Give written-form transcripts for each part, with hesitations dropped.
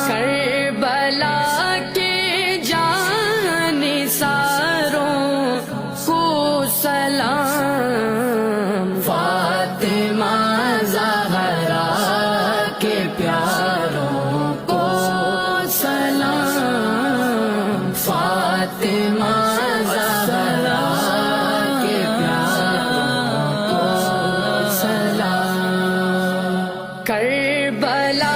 Karbala के जानिसारों को सलाम, फातिमा ज़हरा के प्यारों को सलाम, फातिमा ज़हरा के प्यारों को सलाम। करबला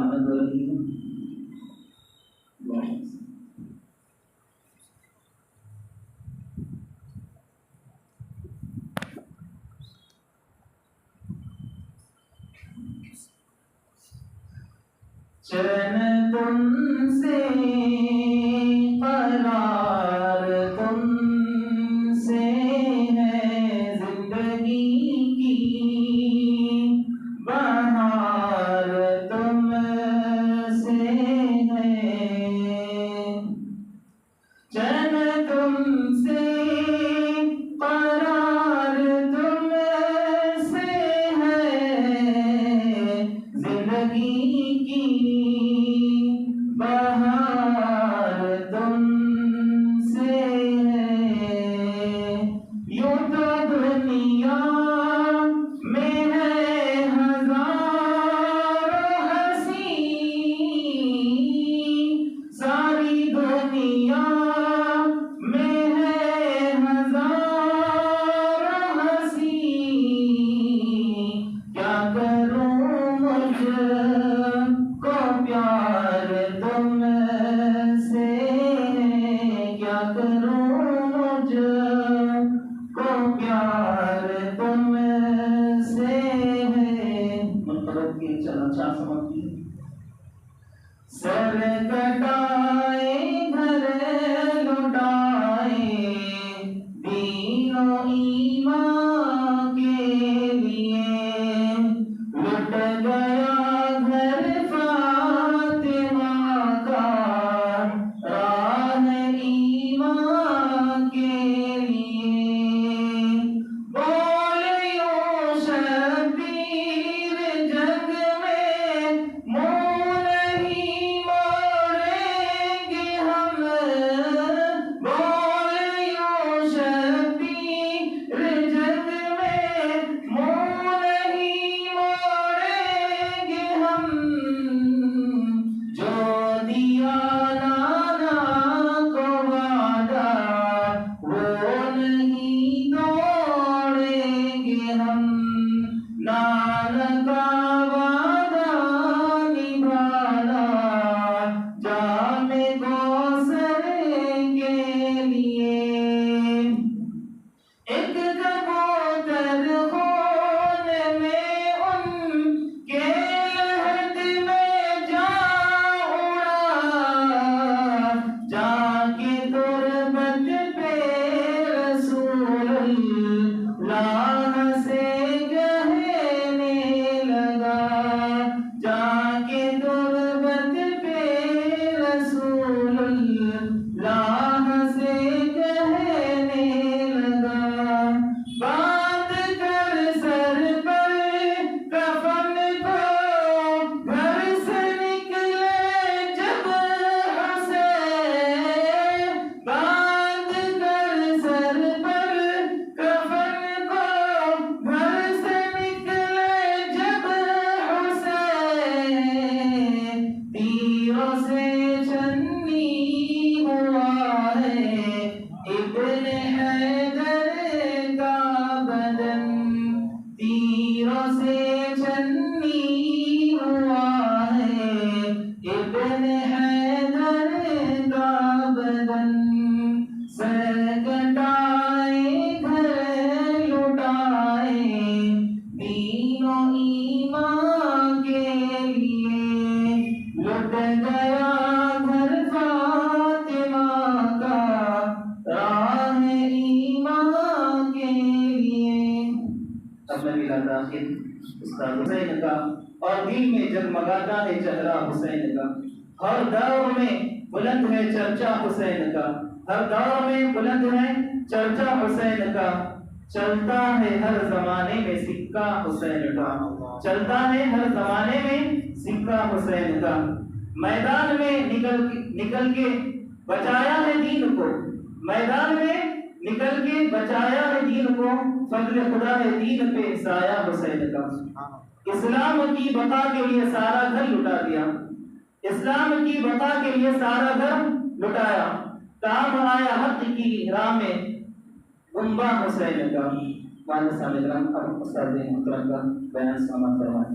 आमद हो रही है. चैन तुमसे करार तुमसे है जिंदगी की बहार तुमसे है. चैन तुमसे करार तुमसे है जिंदगी की बहार तुमसे है. यूं तो दुनिया में है हजारों हंसी, सारी दुनिया में है हजारों हंसी. क्या करूं मुझको प्यार तुमसे, क्या करूं मुझको प्यार तुमसे है. मुनक़रद की चलो चार समझती. सर कटाए घर लुटाए दीनों ईमान के लिए, लुट गया घर फातिमा का राह ईमान के लिए. बोले यूं शबीर जग में मुँह नहीं मोड़ेंगे हम, अब मैं मिला दाखिल उस्ताद हुसैन का, और दिल में जगमगाता है चेहरा हुसैन का। हर दौर में बुलंद है चर्चा हुसैन का, हर दौर में बुलंद है चर्चा हुसैन का। चलता है हर जमाने में सिक्का हुसैन का, चलता है हर जमाने में सिक्का हुसैन का। मैदान में निकल के बचाया है दीन को, मैदान में निकल के बचाया है दीन को। फजल खुदा है दीन पे साया हुसैन का। इस्लाम की बका के लिए सारा घर लुटा दिया, इस्लाम की बका के लिए सारा घर लुटाया। काम आया हक की राह में गुम्बा हुसैन का। मानस सामिल अब उस्ताद मुहतरम का बयान समाप्त करवाएं।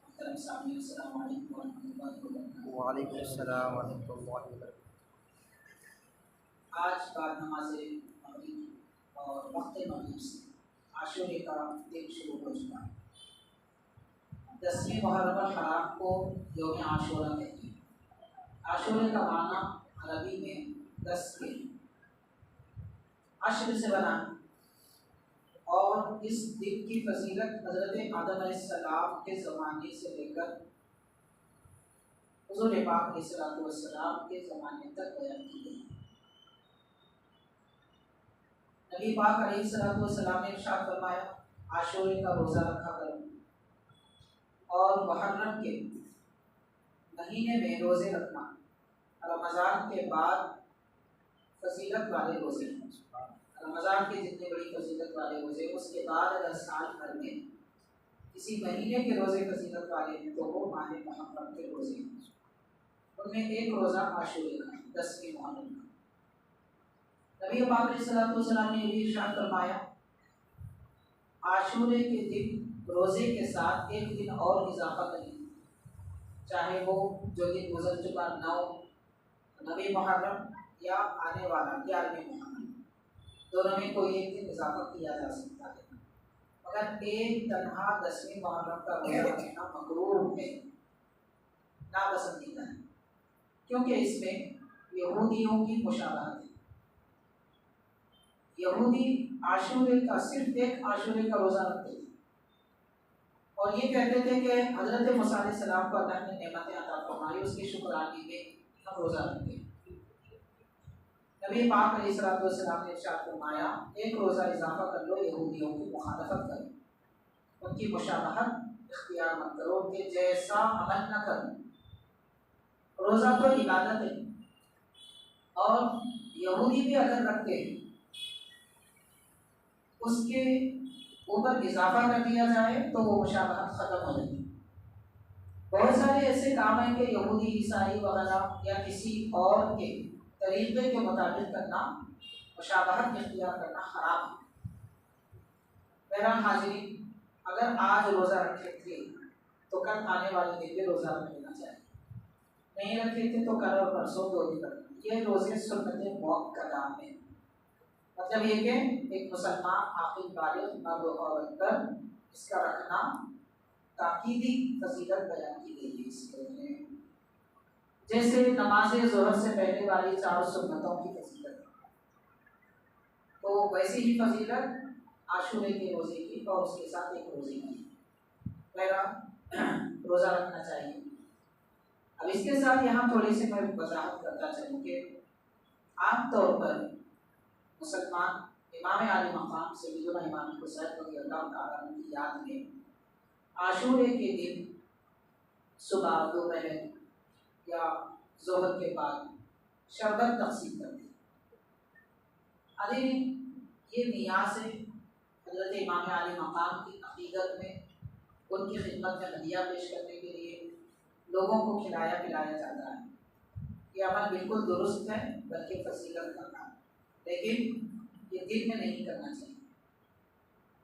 मोहतरम सामीन, अस्सलामु अलैकुम व रहमतुल्लाहि व बरकातुहू। वालेकुम अस्सलाम व रहमतुल्लाहि व बरकातुहू। आज बाद नमाज़ मग़रिब और वक्त मग़रिब से आशूरे का दिन शुरू हो चुका है। 10वीं मुहर्रम हराम को यौम आशूरा कहते हैं। आशूरे का माना अरबी में 10 के अशर से बना और इस दिन की फजीलत हज़रत आदम अलैहिस्सलाम के ज़माने से लेकर हुज़ूर पाक अलैहिस्सलाम के ज़माने तक बयान की गई। नबी पाक अलैहिस्सलाम ने इरशाद फरमाया, आशूरे का रोज़ा रखा करो और मुहर्रम के महीने में रोज़े रखना। रमज़ान के बाद फजीलत वाले रोज़े, रमज़ान के जितने बड़ी फजीलत वाले रोज़े, उसके बाद अगर साल भर में किसी महीने के रोज़े फजीलत वाले हैं तो वो माह मुहर्रम के रोज़े हैं। उनमें एक रोज़ा आशूरे का 10वीं मुहर्रम का। नबी पाक अलैहिस्सलाम ने ये इरशाद फरमाया, आशूरे के दिन रोज़े के साथ एक दिन और इजाफा करें, चाहे वो जो दिन गुजर चुका 9 मुहर्रम या आने वाला 11वें मुहर्रम, दोनों में कोई एक दिन इजाफा किया जा सकता है। मगर एक तन्हा 10वीं मुहर्रम का रोज़ा रखना मकरूह है, नापसंदीदा है, क्योंकि इसमें यहूदियों की मुशाबहत है। यहूदी आशूरे का सिर्फ एक आशूरे का रोज़ा रखते थे और ये कहते थे कि हज़रत मूसा अलैहिस्सलाम को अल्लाह ने नेमतें अता फरमाई, उसके शुक्राने में हम रोज़ा रखते हैं। नबी पाक अलैहिस्सलाम ने इरशाद फरमाया, एक रोज़ा इजाफा कर लो, यहूदियों की मुखालफत करो, उनकी मुशाबहत इख्तियार मत करो कि जैसा अमल न करो। रोज़ा तो इबादत है और यहूदी भी अगर रखते हैं उसके ऊपर इजाफा कर दिया जाए तो वो मुशाबहत ख़त्म हो जाती है। बहुत सारे ऐसे काम हैं कि यहूदी, ईसाई वगैरह या किसी और के तरीक़े के मुताबिक करना, मुशाबहत इख्तियार करना हराम है। बहरहाल हाज़िरीन, अगर आज रोज़ा रखे थे तो कल आने वाले दिन भी रोज़ा रख लेना चाहिए, नहीं रखे थे तो कल और परसों 2 दिन रखना। ये रोज़े सुन्नत मुअक्कदा हैं, मतलब ये कि एक मुसलमान आक़िल बालिग़ मर्द और औरत पर इसका रखना ताकीदी फजीलत बयान की गई है इसके में। जैसे नमाज ज़ोहर से पहले वाली 4 सुन्नतों की फजीलत, तो वैसी ही फजीलत आशूरे के रोज़े की और उसके साथ एक रोज़े की। बहरहाल रोज़ा रखना चाहिए। अब इसके साथ यहाँ थोड़ी सी मैं वजाहत करता चलूँ कि आम तौर पर मुसलमान इमाम आली मकाम सय्यदुना इमाम हुसैन रज़ियल्लाहु तआला अन्हु की याद में आशूरे के दिन सुबह, दोपहर या ज़ोहर के बाद शरबत तक़सीम करते हैं। ये नियाज़ है हज़रत इमाम आली मकाम की अक़ीदत में उनकी खिदमत में हदिया पेश करने के लिए लोगों को खिलाया पिलाया जाता है, ये अमल बिल्कुल दुरुस्त है, बल्कि फजीलत करना है, लेकिन ये दिन में नहीं करना चाहिए।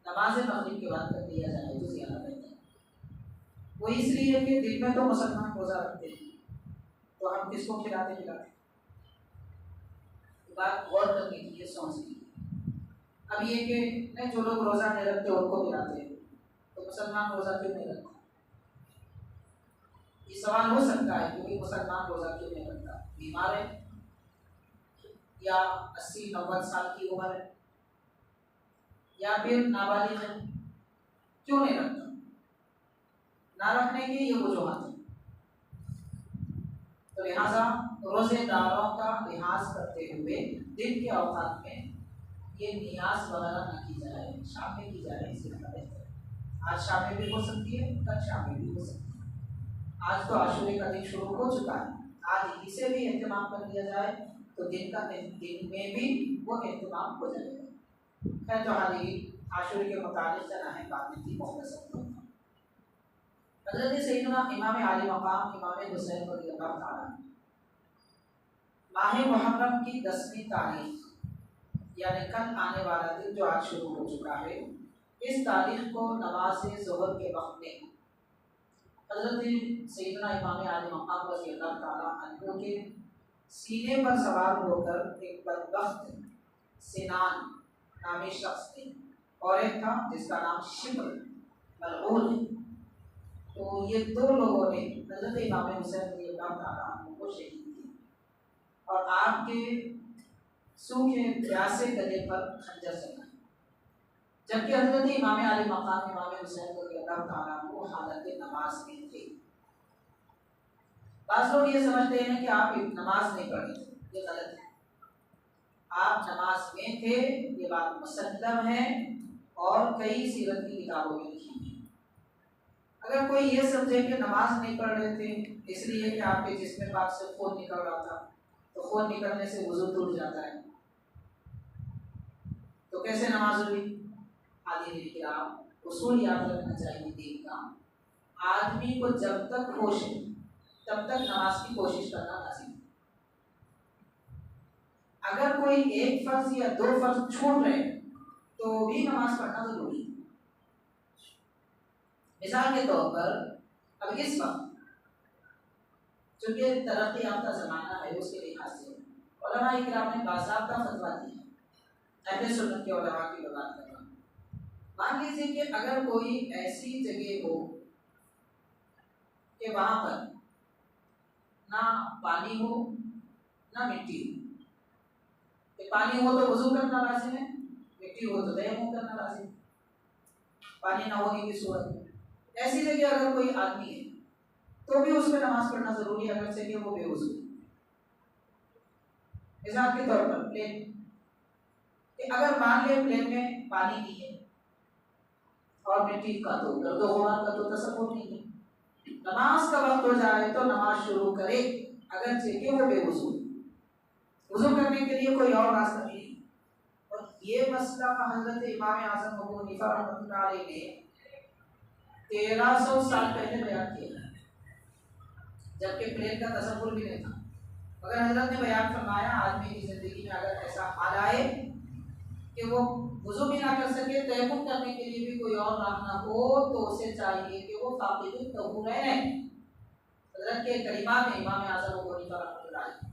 नमाज मगरिब के बाद कर दिया जाए तो ज़्यादा बेहतर है। वो इसलिए कि दिन में तो मुसलमान रोज़ा रखते हैं, तो हम किसको खिलाते पिलाते, बात गौर करने की है, सोचने की। अब ये कि नहीं जो लोग रोज़ा नहीं रखते उनको पिलाते हैं, तो मुसलमान रोज़ा क्यों नहीं रखता? ये सवाल हो सकता है कि मुसलमान रोज़ा क्यों नहीं रखता, बीमार है या 80-90 साल की उम्र है या फिर नाबालिग है, क्यों नहीं रखता? ना रखने की ये वजूहत है। तो लिहाजा रोजेदारों का लिहाज करते हुए दिन के औकात में ये नियाज वगैरह न की जाए, शाम में की जाए, इससे बेहतर है। आज शाम में भी हो सकती है, कल शाम में भी हो सकती है। आज तो आशूरे का दिन शुरू हो चुका है, आज इसे भी एहतमाम कर लिया जाए तो दिन में भी वो एहतमाम हो जाएगा। खैर तो हाल ही आशूरे के मुताबिक जना है बात नहीं थी, मुख्तसर हज़रत सैयदना इमाम आली मकाम इमाम हुसैन रज़ियल्लाहु ताला माह मुहर्रम की 10वीं तारीख यानी कल आने वाला दिन जो आज शुरू हो चुका है, इस तारीख को नमाज ज़ोहर के वक्त में हज़रत सैयदना इमाम आली मकाम रज़ियल्लाहु ताला अन्हु के सीने पर सवार होकर एक बदबख्त सिनान नामी शख्स थे और एक था जिसका नाम शिब्र मलऊन है। तो ये दो लोगों ने हज़रत इमाम हुसैन रज़ियल्लाहु ताला अन्हु को शहीद किया और आपके सूखे प्यासे गले पर खंजर चलाया, जबकि हज़रत इमाम आली मकाम इमाम हुसैन रज़ियल्लाहु ताला अन्हु हालत नमाज में थे। बाज़ लोग ये समझते हैं कि आप नमाज नहीं पढ़े, ये गलत है। आप नमाज में थे, ये बात मुसल्लम है और कई सीरत की किताबों में लिखी है। अगर कोई ये समझे कि नमाज नहीं पढ़ रहे थे इसलिए कि आपके जिस्म पाक से खून निकल रहा था, तो खून निकलने से वुज़ू टूट जाता है, तो कैसे नमाज हुई? आदि आप उसूल याद रखना चाहिए दीन का। आदमी को जब तक होश है तब तक नमाज की कोशिश करना लाज़िम। अगर कोई एक फर्ज या दो फर्ज छूट रहे तो भी नमाज पढ़ना जरूरी है। मिसाल के तौर पर अब इस वक्त चूँकि तरक्की याफ्ता ज़माना है, उसके लिहाज से उलमा इकराम ने बाज़ाब्ता फतवा दिया, अहले सुन्नत के उलमा की बात कर रहा हूँ। मान लीजिए कि अगर कोई ऐसी जगह हो कि वहाँ पर ना पानी हो ना मिट्टी हो, पानी हो तो वज़ू करना लाज़िम है, मिट्टी हो तो तयम्मुम करना लाज़िम है, पानी ना होने की सूरत में ऐसी जगह अगर कोई आदमी है तो भी उसमें नमाज पढ़ना जरूरी है, अगर से कि वो बेवज़ू। मिसाल के तौर पर प्लेन, कि अगर मान ले प्लेन में पानी नहीं है और मिट्टी का तो गर्दो गुबार का तो तसव्वुर नहीं है, नमाज का वक्त हो जाए तो नमाज शुरू करे अगर से कि वो बेवज़ू। वज़ू करने के लिए कोई और रास्ता नहीं। और ये मसला हज़रत इमाम आज़म अबू हनीफा रहमतुल्लाह अलैह ने 1300 साल पहले बयान किया, जबकि प्लेन का तसव्वुर भी नहीं था। मगर हजरत ने बयान फरमाया आदमी की ज़िंदगी में अगर ऐसा हाल आए कि वो वज़ू भी ना कर सके, तयम्मुम करने के लिए भी कोई और राह ना हो, तो उसे चाहिए कि वो फाक़िदुत तहूरैन, हजरत के कलिमात में इमाम आज़म अबू हनीफा रहमतुल्लाह अलैह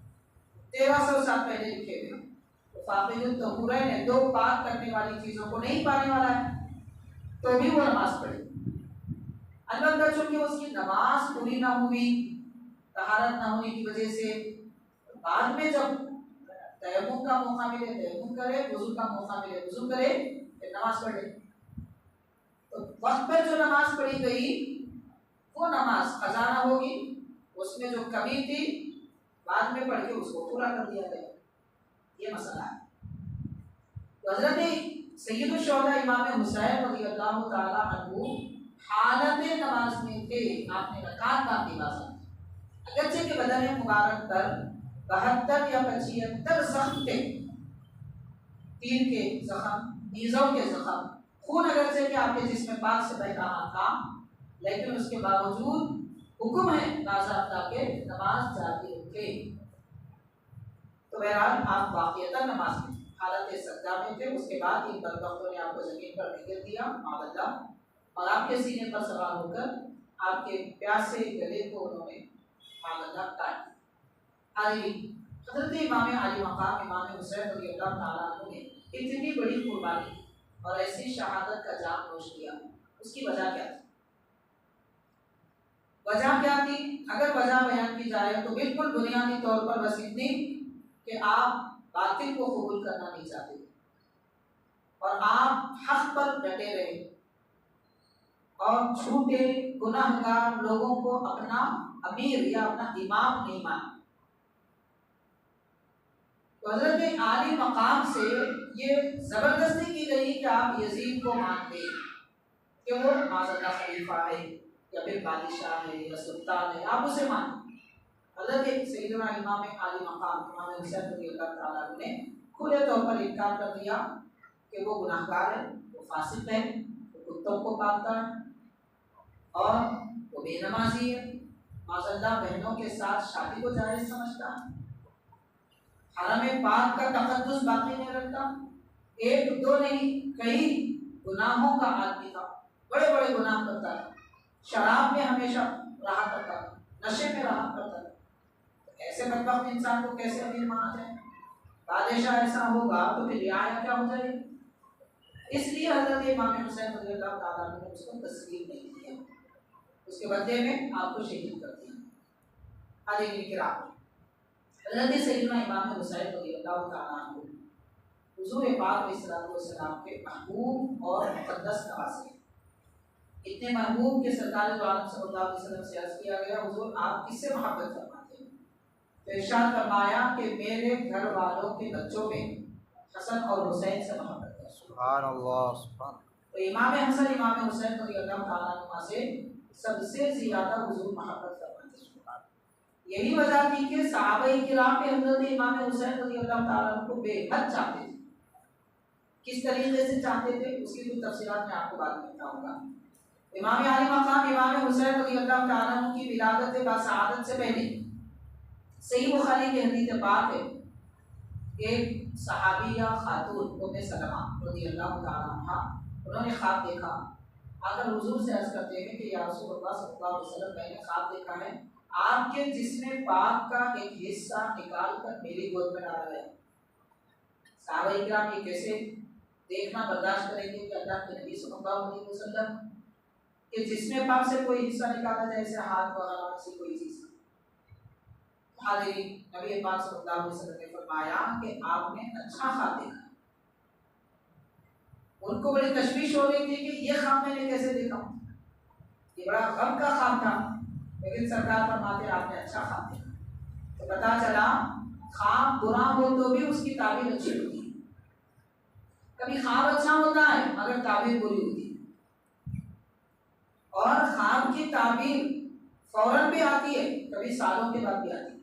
1300 साल पहले लिखे हुए, तो फाक़िदुत तहूरैन, दो पाक करने वाली चीज़ों को नहीं पाने वाला है तो भी वो नमाज पढ़े। अलबत्ता चूँकि उसकी नमाज पूरी ना हुई, तहारत ना होने की वजह से, बाद में जब तयम्मुम का मौका मिले तयम्मुम करे, वज़ू का मौका मिले वज़ू करे, फिर नमाज पढ़े। तो वक्त पर जो नमाज पढ़ी गई वो नमाज क़ज़ा ना होगी, उसमें जो कमी थी बाद में पढ़ के उसको पूरा कर दिया गया। ये मसला है। तो हज़रत सैयदुश शुहदा इमाम हुसैन रज़ियल्लाहु ताला अन्हु हालत नमाज में थे, आपने रकात बाकी बाज़ा, अगरचे के बदन मुबारक पर 72 या 75 ज़ख्म थे, तीर के ज़ख्म, नीज़ों के ज़ख्म, खून अगरचे कि आपके जिस्म पाक से बह रहा था, लेकिन उसके बावजूद हुक्म है बाज़ाब्ता के नमाज जारी रखे। तो बहरहाल आप वाक़ियतन नमाज में हालत सज्जा में थे, उसके बाद इन बदबख्तों ने आपको ज़मीन पर गिर दिया मादल्ला, और आपके सीने पर सवार होकर आपके प्यासे गले को उन्होंने मादल्ला काट दिया। हज़रत इमाम आली मकाम इमाम हुसैन रज़ियल्लाहु ताला अन्हु ने इतनी बड़ी कुर्बानी और ऐसी शहादत का जाम नोश किया, उसकी वजह क्या थी? वजह क्या थी? अगर वजह बयान की जाए तो बिल्कुल बुनियादी तौर पर बस इतनी कि आप बातिल को कबूल करना नहीं चाहते और आप हक पर डटे रहे और झूठे गुनाहगार लोगों को अपना अमीर या अपना इमाम नहीं माना। तो हज़रत आली मकाम से ये जबरदस्ती की गई कि आप यजीद को मानते कि वो माज़ल्ला खलीफा है या फिर बादशाह है या सुल्तान है, आप उसे मानते। हज़रत सैयदना इमाम आली मकाम इमाम हुसैन रज़ियल्लाहु ताला अन्हु ने खुले तौर पर इनकार कर दिया कि वो गुनाहगार है, वो फासिक है, वो कुत्तों को पालता है और वो बेनमाजी है, माज़ल्लाह बहनों के साथ शादी को जायज़ समझता है, हरम पाक का तक़द्दुस बाकी नहीं रखता, एक दो नहीं कई गुनाहों का आदमी था, बड़े बड़े गुनाह करता है, शराब में हमेशा रहा करता था, नशे में रहा करता था। तो ऐसे बदबख्त इंसान को कैसे अमीर माना जाए? बादशाह ऐसा होगा तो फिर रियाया क्या हो जाएगी? इसलिए हज़रत इमाम हुसैन रज़ियल्लाहु ताला अन्हु ने उसको तस्लीम नहीं किया, उसके बदले में आपको शहीद कर दिया। हज़रत सैयदना इमाम हुसैन रज़ियल्लाहु ताला अन्हु हुज़ूर पाक अलैहिस्सलाम के महबूब और मुक़द्दस नवासे, इतने महबूब के सरकार दो आलम सल्लल्लाहु अलैहि वसल्लम से अर्ज़ किया गया, हुज़ूर आप किससे मोहब्बत फरमाते हैं? तो इरशाद फरमाया कि मेरे घर वालों के बच्चों में हसन और हुसैन से मोहब्बत है। सुभान अल्लाह सुभान। तो इमाम हसन इमाम हुसैन रज़ियल्लाहु ताला अन्हुमा से सबसे ज़्यादा हुज़ूर मोहब्बत फरमाते हैं। यही वजह थी कि सहाबाए किराम में हज़रत इमाम हुसैन रज़ियल्लाहु ताला अन्हु को बेहद चाहते थे। किस तरीके से चाहते थे उसकी कुछ तफसीलात मैं आपको बाद में बताऊंगा। इमाम आली मकाम इमाम हुसैन रज़ियल्लाहु ताला अन्हु की विलादत बासआदत से पहले सही बुखारी की हदीस पाक है, एक सहाबिया खातून उम्मे सलमा रज़ियल्लाहु ताला अन्हा, उन्होंने ख्वाब देखा, आकर हुजूर से अर्ज करते हैं कि या रसूलुल्लाह सल्लल्लाहु अलैहि वसल्लम मैंने ख्वाब देखा है आपके जिस्म पाक का एक हिस्सा निकाल कर मेरी गोद में डाला गया। सहाबाए किराम ये कैसे देखना बर्दाश्त करेंगे कि अल्लाह के नबी सल्लल्लाहु अलैहि वसल्लम के जिस्म पाक से कोई हिस्सा निकाला जाए, जैसे हाथ वगैरह से कोई चीज। हाज़िरीन, नबी पाक सल्लल्लाहु अलैहि वसल्लम ने फरमाया कि आपने अच्छा ख्वाब देखा। उनको बड़ी तशवीश हो रही थी कि ये ख्वाब मैंने कैसे देखा, ये बड़ा गम का ख्वाब था, लेकिन सरकार फरमाते आपने अच्छा ख्वाब देखा। तो पता चला ख्वाब बुरा हो तो भी उसकी ताबीर अच्छी होती है। कभी ख्वाब अच्छा होता है मगर ताबीर बुरी होती है, और ख्वाब की ताबीर फौरन भी आती है, कभी सालों के बाद भी आती है।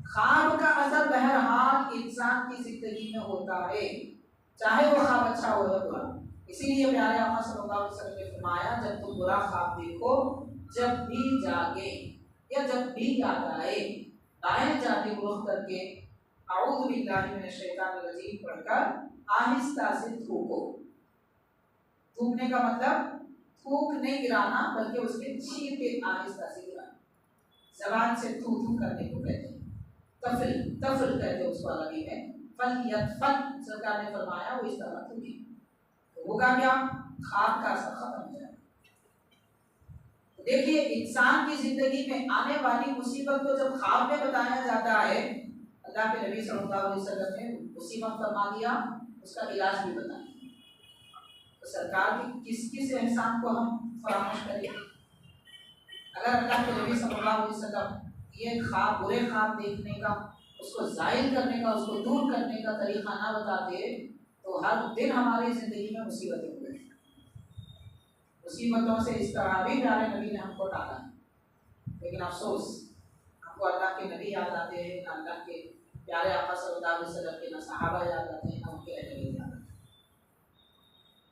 ख्वाब का असर बहरहाल इंसान की जिंदगी में होता है, चाहे वो ख्वाब अच्छा हो या बुरा। इसीलिए प्यारे आका सल्लल्लाहु अलैहि वसल्लम ने फरमाया जब तुम बुरा ख्वाब देखो, जब भी जागे या जब भी याद आए, दाएं जानिब रुख करके अऊज़ु बिल्लाहि मिनश शैतानिर रजीम पढ़कर आहिस्ता से थूको। थूकने का मतलब थूक नहीं गिराना, बल्कि उसके छीन के आहिस्ता से गिराना। जबान से थू थू करने को कहते हैं, तफल तफल कहते हैं उसको अरबी में। फल यतफल सरकार ने फरमाया वो इस तरह थूके, तो होगा क्या, ख्वाब का असर खत्म हो जाएगा। तो देखिए इंसान की जिंदगी में आने वाली मुसीबत को जब ख्वाब में बताया जाता है, अल्लाह के नबी सल्लल्लाहु अलैहि वसल्लम ने मुसीबत फरमा दिया, उसका इलाज भी बता दिया। तो सरकार की किस किस एहसान को हम फरामोश करें? अगर अल्लाह के नबी सल्लल्लाहु अलैहि वसल्लम ये ख्वाब बुरे ख्वाब देखने का, उसको जाहिर करने का, उसको दूर करने का तरीका ना बताते तो हर दिन हमारी जिंदगी में मुसीबतें हो गई। मुसीबतों से इस तरह भी प्यारे नबी ने हमको टाला है, लेकिन अफसोस हमको अल्लाह के नबी याद आते हैं, ना अल्लाह के प्यारे आका सल्लल्लाहु अलैहि वसल्लम के ना सहाबा याद आते हैं, ना उनके अहले याद आते हैं।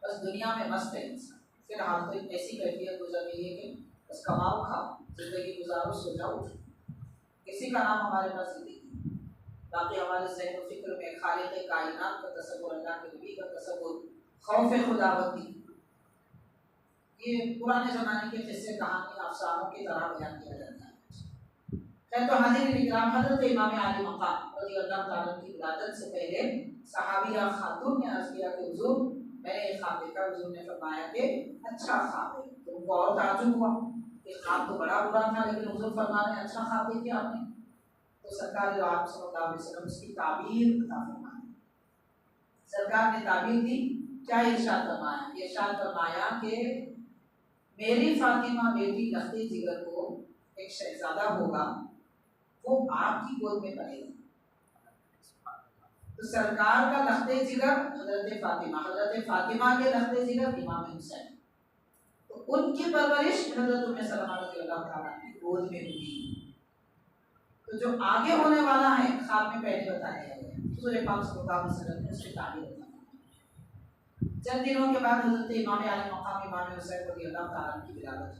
बस दुनिया में मस्त है इंसान। फिलहाल तो एक ऐसी कैफियत गुजर रही है कि बस कमाओ खाओ, जिंदगी गुजारो, सो जाओ। किसी का नाम हमारे पास जिंदगी, बाकी हमारे ज़हन व फिक्र में खालिक़ कायनात का तसव्वुर, अल्लाह के नबी का तसव्वुर, खौफ खुदाबंदी, ये पुराने ज़माने के किस्से कहानी अफसानों की तरह बयान किया जाता है। खैर तो हाज़िरीन इकराम, हज़रत इमाम आली मक़ाम रज़ियल्लाहु ताला की विलादत से पहले सहाबिया खातून ने अर्ज़ किया कि हुज़ूर मैंने एक ख्वाब देखा। हुज़ूर ने फरमाया कि अच्छा ख्वाब है। तो उनको और ताज्जुब हुआ कि ख्वाब तो बड़ा बुरा था, लेकिन हुज़ूर फरमा रहे हैं अच्छा ख्वाब देखा आपने। तो सरकार सल्लल्लाहु अलैहि वसल्लम उसकी ताबीर बता फरमाया। सरकार ने ताबीर दी, क्या इरशाद फरमाया? इरशाद फरमाया कि मेरी फातिमा बेटी लख्ते जिगर को एक शहजादा होगा, वो आपकी गोद में पलेगा। तो सरकार का लख्ते जिगर हजरत फातिमा के लख्ते जिगर इमाम हुसैन, तो उनकी परवरिश हजरत उम्मे सलमा रज़ियल्लाहु ताला की गोद में हुई। तो जो आगे होने वाला है ख्वाब में पहले बता दिया गया। हुज़ूर पाक सल्लल्लाहु अलैहि वसल्लम ने उसकी ताबीर बताई। चंद दिनों के बाद हजरत इमाम आली मक़ाम इमाम हुसैन रज़ियल्लाहु ताला की विलादत।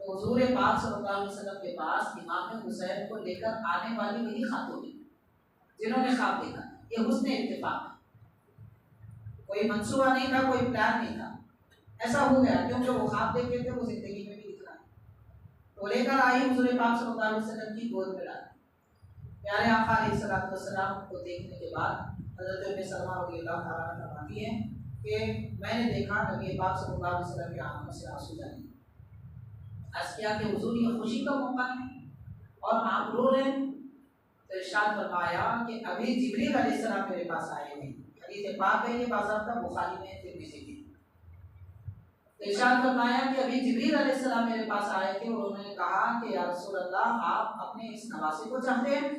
तो हुज़ूर पाक सल्लल्लाहु अलैहि वसल्लम के पास इमाम हुसैन को लेकर आने वाली वही खातून जिन्होंने ख्वाब देखा। ये हुस्न इत्तेफाक है, कोई मंसूबा नहीं था, कोई प्लान नहीं था, ऐसा हो गया क्योंकि वो ख्वाब देखे थे, वो जिंदगी में भी दिख रहा है। तो लेकर आई हुज़ूर पाक सल्लल्लाहु अलैहि वसल्लम की गोद में डाली। प्यारे आका अलैहिस्सलातु वस्सलाम को देखने के बाद हज़रत उम्मे सलमा रज़ियल्लाहु ताला अन्हा फरमाती हैं कि मैंने देखा नबी पाक सल्लल्लाहु अलैहि वसल्लम की आंखों से आंसू जाने। अर्ज़ किया कि हुज़ूर ये खुशी का मौका है और आप रो रहे हैं। तो इरशाद फरमाया कि अभी जिब्रील अलैहिस्सलाम मेरे पास आए थे। हदीस पाक है, ये बाज़ाब्ता बुखारी में, तिर्मिज़ी में। तो इरशाद फरमाया कि अभी जिब्रील अलैहिस्सलाम मेरे पास आए थे और उन्होंने कहा कि या रसूल अल्लाह आप अपने इस नवासे को चाहते हैं?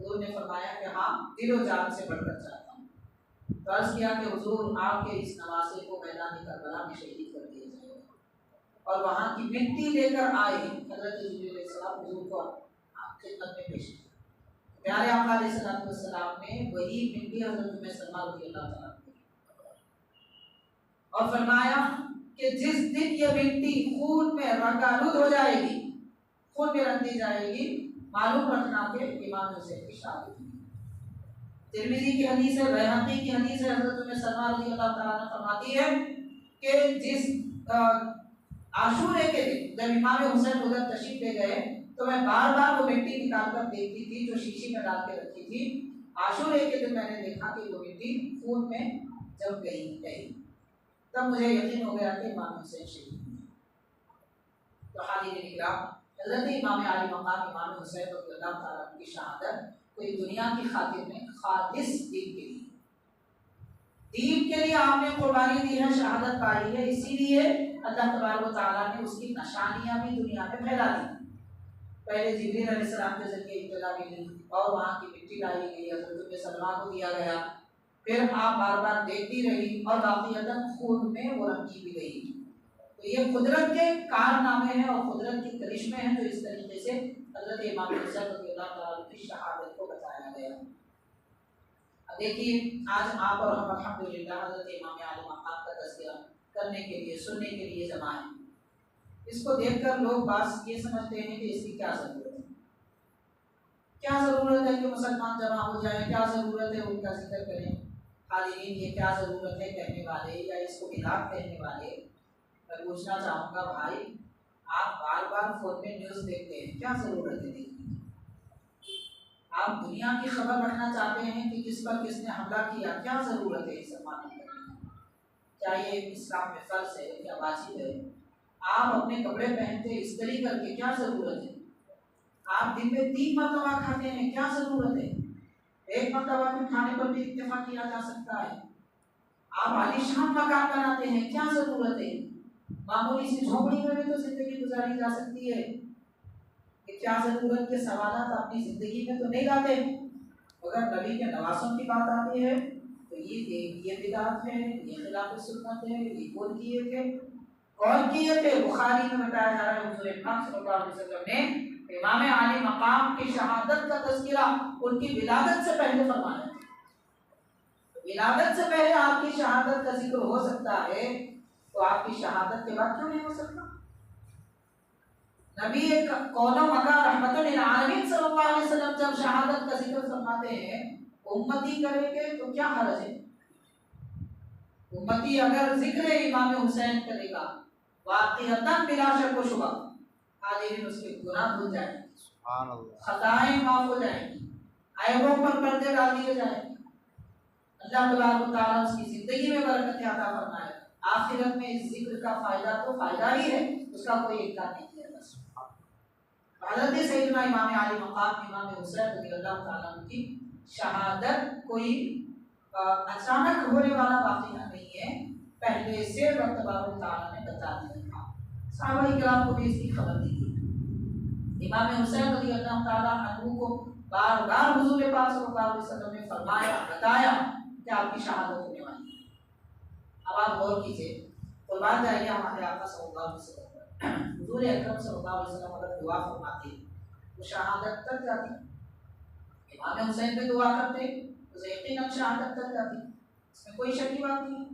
हुज़ूर ने फरमाया कि हाँ, दिलो जान से बढ़कर चाहता हूँ। तो अर्ज़ किया कि हुज़ूर आपके इस नवासे को मैदान करबला में शहीद कर दिया जाएगा। और वहाँ की मिट्टी लेकर आए हज़रत जिब्रील अलैहिस्सलाम हुज़ूर को खिदमत में पेश किया। प्यारे आका अलैहिस्सलाम ने वही मिट्टी हज़रत उम्मे सलमा रज़ियल्लाहु ताला और फरमाया कि जिस दिन ये मिट्टी खून में रंगालूद हो जाएगी, खून में रंग दी जाएगी, मालूम रखना कि इमाम हुसैन की शादी हुई। तिर्मिज़ी की हदीस है, बैहक़ी की हदीस है। हज़रत उम्मे सलमा रज़ियल्लाहु ताला अन्हा फरमाती है कि जिस आशूरे के दिन जब इमाम हुसैन उधर तशरीफ ले गए तो मैं बार बार वो मिट्टी निकाल कर देखती थी जो शीशी में डाल के रखी थी। आशूरे के दिन मैंने देखा कि वो मिट्टी खून में जम गई। तब मुझे यकीन हो गया कि इमाम हुसैन शहीद हुए। तो हाज़िरीन इकराम, हज़रत इमाम आली मक़ाम इमाम हुसैन रज़ियल्लाहु ताला की शहादत कोई दुनिया की खातिर में, खालिस दीन के लिए, दीन के लिए आपने कुर्बानी दी है, शहादत पाई है। इसीलिए अल्लाह तबारक व तआला ने उसकी निशानियाँ भी दुनिया में फैला दी। पहले जिब्रील अलैहिस्सलाम के ज़रिए इत्तला मिली और वहाँ की मिट्टी लाई गई, हज़रत उम्मे सलमा को दिया गया। फिर आप बार बार देखती रही और वाक़ईतन खून में वो रंगी भी गई। तो ये कुदरत के कारनामे हैं और कुदरत के करिश्मे हैं जो इस तरीके से हज़रत इमाम हुसैन रज़ियल्लाहु ताला की शहादत को बताया गया। अब देखिए, आज आप और हम अल्हम्दुलिल्लाह हज़रत इमाम आली मक़ाम का तज़किरा करने के लिए, सुनने के लिए जमा है। इसको देखकर लोग बस ये समझते हैं कि इसकी क्या ज़रूरत है, क्या ज़रूरत है कि मुसलमान जमा हो जाए, क्या ज़रूरत है उनका जिक्र करें। हाज़िरीन, ये क्या ज़रूरत है कहने वाले या इसको बिदात कहने वाले, मैं पूछना चाहूँगा भाई, आप बार बार फ़ोन में न्यूज़ देखते हैं, क्या ज़रूरत है देखने की? आप दुनिया की खबर रखना चाहते हैं कि किस पर किसने हमला किया, क्या ज़रूरत है इसे मालूम करने की? क्या ये इस्लाम में फ़र्ज़ है, क्या वाजिब है? आप अपने कपड़े पहनते इस्त्री करके, क्या ज़रूरत है? आप दिन में 3 मरतबा खाते हैं, क्या ज़रूरत है? एक मरतबा भी खाने पर भी इत्तेफाक किया जा सकता है। आप आलीशान मकान बनाते हैं, क्या ज़रूरत है? मामूली सी झोपड़ी में भी तो ज़िंदगी गुजारी जा सकती है। कि क्या ज़रूरत के सवालात अपनी ज़िंदगी में तो नहीं लाते। अगर नबी के नवासों की बात आती है तो ये बिदात है, ये खिलाफ सुन्नत है, ये कौन किए थे? कौन किए थे? बुखारी में बताया जा रहा है हुज़ूर पाक सल्लल्लाहु अलैहि वसल्लम ने इमाम आली मक़ाम की शहादत का तज़किरा उनकी विलादत से पहले फरमाया। विलादत से पहले आपकी शहादत का जिक्र हो सकता है, तो आपकी शहादत के बाद क्यों नहीं हो सकता? नबी कौनो मका रहमतुल लिल आलमीन सल्लल्लाहु अलैहि वसल्लम जब शहादत का जिक्र फरमाते हैं उम्मती करेंगे तो क्या हर्ज है। उम्मती अगर जिक्र इमाम हुसैन करेगा वाक़िअतन बिला शक व शुबा हाजिरीन उसके गुनाह धुल जाएंगे, सुभान अल्लाह, खताएं माफ हो जाएंगी, ऐबों पर पर्दे डाल दिए जाएंगे। अल्लाह तबारक व तआला उसकी जिंदगी में बरकत अता फरमाए। आखिरत में इस जिक्र का फायदा तो फायदा ही है, उसका कोई इनकार नहीं किया जा सकता। हज़रत सैयदना इमाम आली मकाम इमाम हुसैन रज़ियल्लाहु तआला अन्हु की शहादत कोई अचानक होने वाला वाक़या नहीं है, पहले से रब तबारक व तआला ने बता दिया था। सहाबा किराम को भी इसकी खबर दी थी। इमाम हुसैन रज़ियल्लाहु तआला अन्हु को बार-बार हुजूर पाक सल्लल्लाहु अलैहि वसल्लम ने फरमाया, बताया कि आपकी शहादत होने वाली है। अब आप गौर कीजिए, कुर्बान जाइए हमारे आका सल्लल्लाहु अलैहि वसल्लम। हुजूर अकरम सल्लल्लाहु अलैहि वसल्लम अगर दुआ फरमाते तो शहादत तक जाती। इमाम हुसैन पे दुआ करते तो यकीनन शहादत तक जाती, इसमें कोई शक की बात नहीं।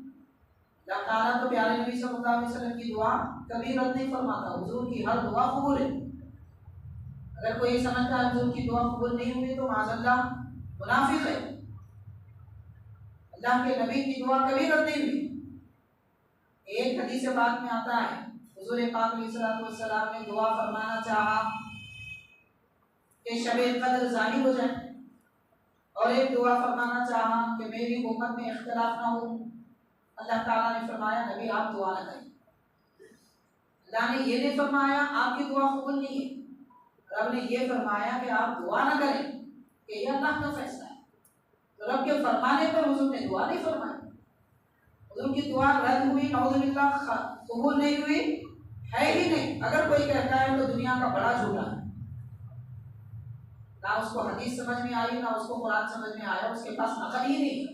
अल्लाह ताला तो प्यारे नबी सल्लल्लाहु अलैहि वसल्लम की दुआ कभी रद्द नहीं फरमाता, हुजूर की हर दुआ कबूल है। अगर कोई समझता है हुजूर की दुआ कबूल नहीं हुई तो माज़अल्लाह मुनाफिक है। अल्लाह के नबी की दुआ कभी रद्द नहीं हुई। एक हदीस पाक में आता है हुजूर पाक अलैहिस्सलाम ने दुआ फरमाना चाहा कि शबे कद्र ज़ाहिर हो जाए, और एक दुआ फरमाना चाहा कि मेरी उम्मत में इख्तिलाफ ना हो। अल्लाह ताला ने फरमाया नबी आप दुआ न करें। अल्लाह ने ये नहीं फरमाया आपकी दुआ कबूल नहीं है, रब ने ये फरमाया कि आप दुआ न करें कि ये अल्लाह का फैसला है। तो रब के फरमाने पर हुजूर ने दुआ नहीं फरमाई। हुजूर की दुआ रद्द हुई, नऊज़ुबिल्लाह कबूल नहीं हुई है ही नहीं। अगर कोई कहता है तो दुनिया का बड़ा झूठा है, ना उसको हदीस समझ में आई ना उसको कुरान समझ में आया, उसके पास अकल ही नहीं है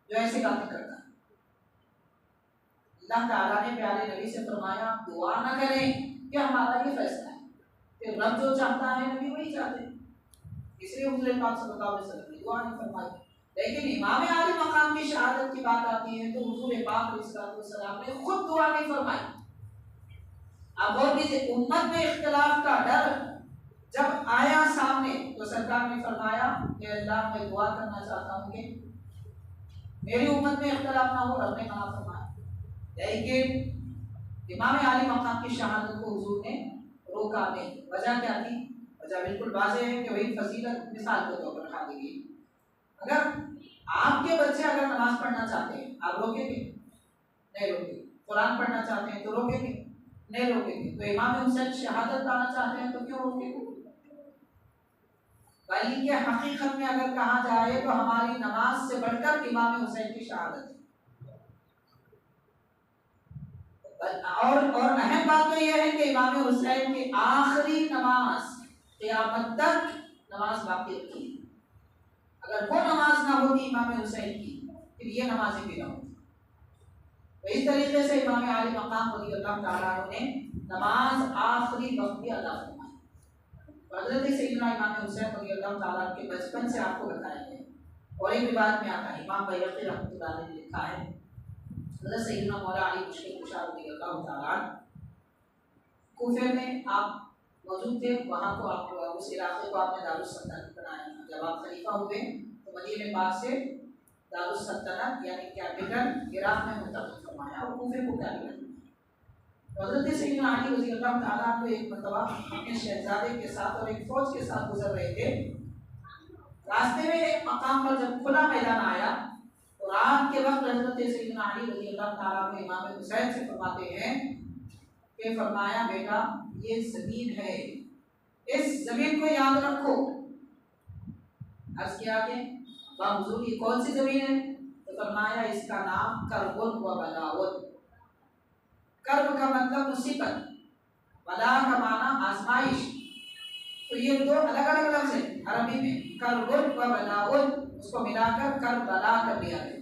जो ऐसी बातें करता है। अल्लाह ताला ने प्यारे नबी से फरमाया दुआ न करें कि हमारा ये फैसला है कि रब जो चाहता है नबी वही चाहते हैं, इसलिए हुजूर पाक सल्लल्लाहु अलैहि वसल्लम ने दुआ नहीं फरमाई। लेकिन इमाम आली मकाम की शहादत की बात आती है तो हुजूर पाक अलैहिस्सलाम ने खुद दुआ नहीं फरमाई। अब और किसी उम्मत में इख्तिलाफ का डर जब आया सामने तो सरकार ने फरमाया कि अल्लाह मैं दुआ करना चाहता हूँ कि मेरी उम्मत में इख्तिलाफ ना हो, रब ने मना फरमाया। लेकिन इमाम आली मकाम की शहादत को हुजूर ने रोका नहीं। वजह क्या थी? वजह बिल्कुल वाज़ेह है कि वही फजीलत मिसाल के तौर पर रखा गई। अगर आपके बच्चे अगर नमाज पढ़ना चाहते हैं आप रोकेंगे? नहीं रोकेंगे। कुरान पढ़ना चाहते हैं तो रोकेंगे? नहीं रोकेंगे। तो इमाम हुसैन शहादत पाना चाहते हैं तो क्यों रोकेंगे? बल्कि हकीकत में अगर कहा जाए तो हमारी नमाज से बढ़कर इमाम हुसैन की शहादत है। और अहम बात तो यह है कि इमाम हुसैन की आखिरी नमाज क़यामत तक नमाज बाकी रखी। अगर वो नमाज ना होती इमाम हुसैन की फिर ये नमाजें भी ना होती। तो इस तरीके से इमाम आली मकाम रज़ियल्लाहु तआला अन्हु ने नमाज आखिरी वक्त में अदा फरमाई। हज़रत सैयदना इमाम हुसैन रज़ियल्लाहु तआला के बचपन से आपको बताया गया। और एक रिवायत में आता है इमाम बैहक़ी रहमतुल्लाह अलैह ने लिखा है हज़रत सैयदना मौला अली मुश्किल कुशा रज़ियल्लाहु तआला कूफे में आप मौजूद थे। वहाँ को आप उस इलाके को आपने दारुस सल्तनत बनाया। जब आप खलीफा हुए तो मदीने पाक से दारुस सल्तनत यानी कैपिटल इराक में मुंतकिल फरमाया और कूफे को कैपिटल। हज़रत सैयदना अली रज़ियल्लाहु तआला को एक मरतबा अपने शहजादे के साथ और एक फौज के साथ गुजर रहे थे। रास्ते में एक मकाम पर जब खुला मैदान आया तो रात के वक्त हज़रत सैयदना अली रज़ियल्लाहु तआला को इमाम हुसैन से फरमाते हैं कि फरमाया बेटा ये ज़मीन है, इस ज़मीन को याद रखो। अर्ज़ किया कि हुज़ूर ये कौन सी ज़मीन है? तो फरमाया इसका नाम करबुल व बलावत। कर्ब का मतलब मुसीबत, बला का माना आजमाइश। तो ये दो अलग अलग लफ्ज़ हैं अरबी में, करबुल व बलावत, उसको मिलाकर करबला कर दिया है।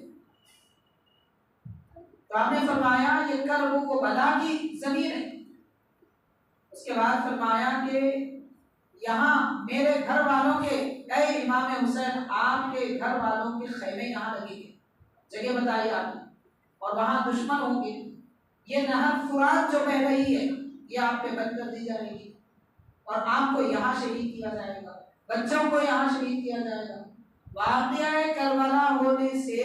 तो आपने फरमाया ये कर्ब को बला की ज़मीन है। उसके बाद फरमाया कि यहाँ मेरे घर वालों के ऐ इमाम हुसैन आपके घर वालों के खैमे यहाँ लगेंगे, जगह बताई आपने, और वहाँ दुश्मन होंगे। ये नहर फुरात जो बह रही है ये आप पे बंद कर दी जाएगी और आपको यहाँ शहीद किया जाएगा, बच्चों को यहाँ शहीद किया जाएगा। वाक़या करबला होने से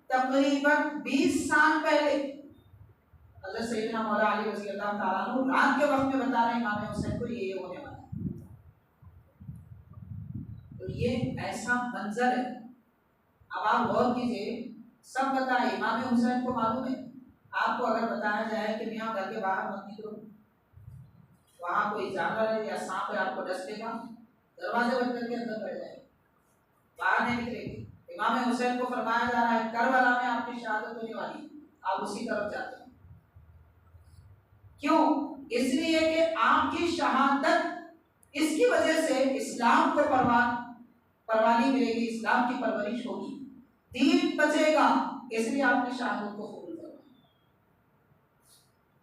तकरीबन 20 साल पहले हज़रत सैयदना मौला अली रज़ी अल्लाह ताला अन्हु रात के वक्त में बता रहे हैं इमाम हुसैन को ये होने वाला है। तो ये ऐसा मंजर है। अब आप गौर कीजिए, सब बताए इमाम हुसैन को मालूम है। आपको अगर बताया जाए कि मियाँ घर के बाहर मत निकलो, वहाँ कोई जानवर है या सांप है आपको डस देगा, दरवाजे बंद करके अंदर बैठ जाए, बाहर नहीं निकलेगी। इमाम हुसैन को फरमाया जा रहा है करबला में आपकी शहादत होने वाली, आप उसी तरफ जाते हैं। क्यों? इसलिए कि आपकी शहादत इसकी वजह से इस्लाम को परवानी मिलेगी, इस्लाम की परवरिश होगी, दीन बचेगा, इसलिए आपने शहादत को कबूल करना।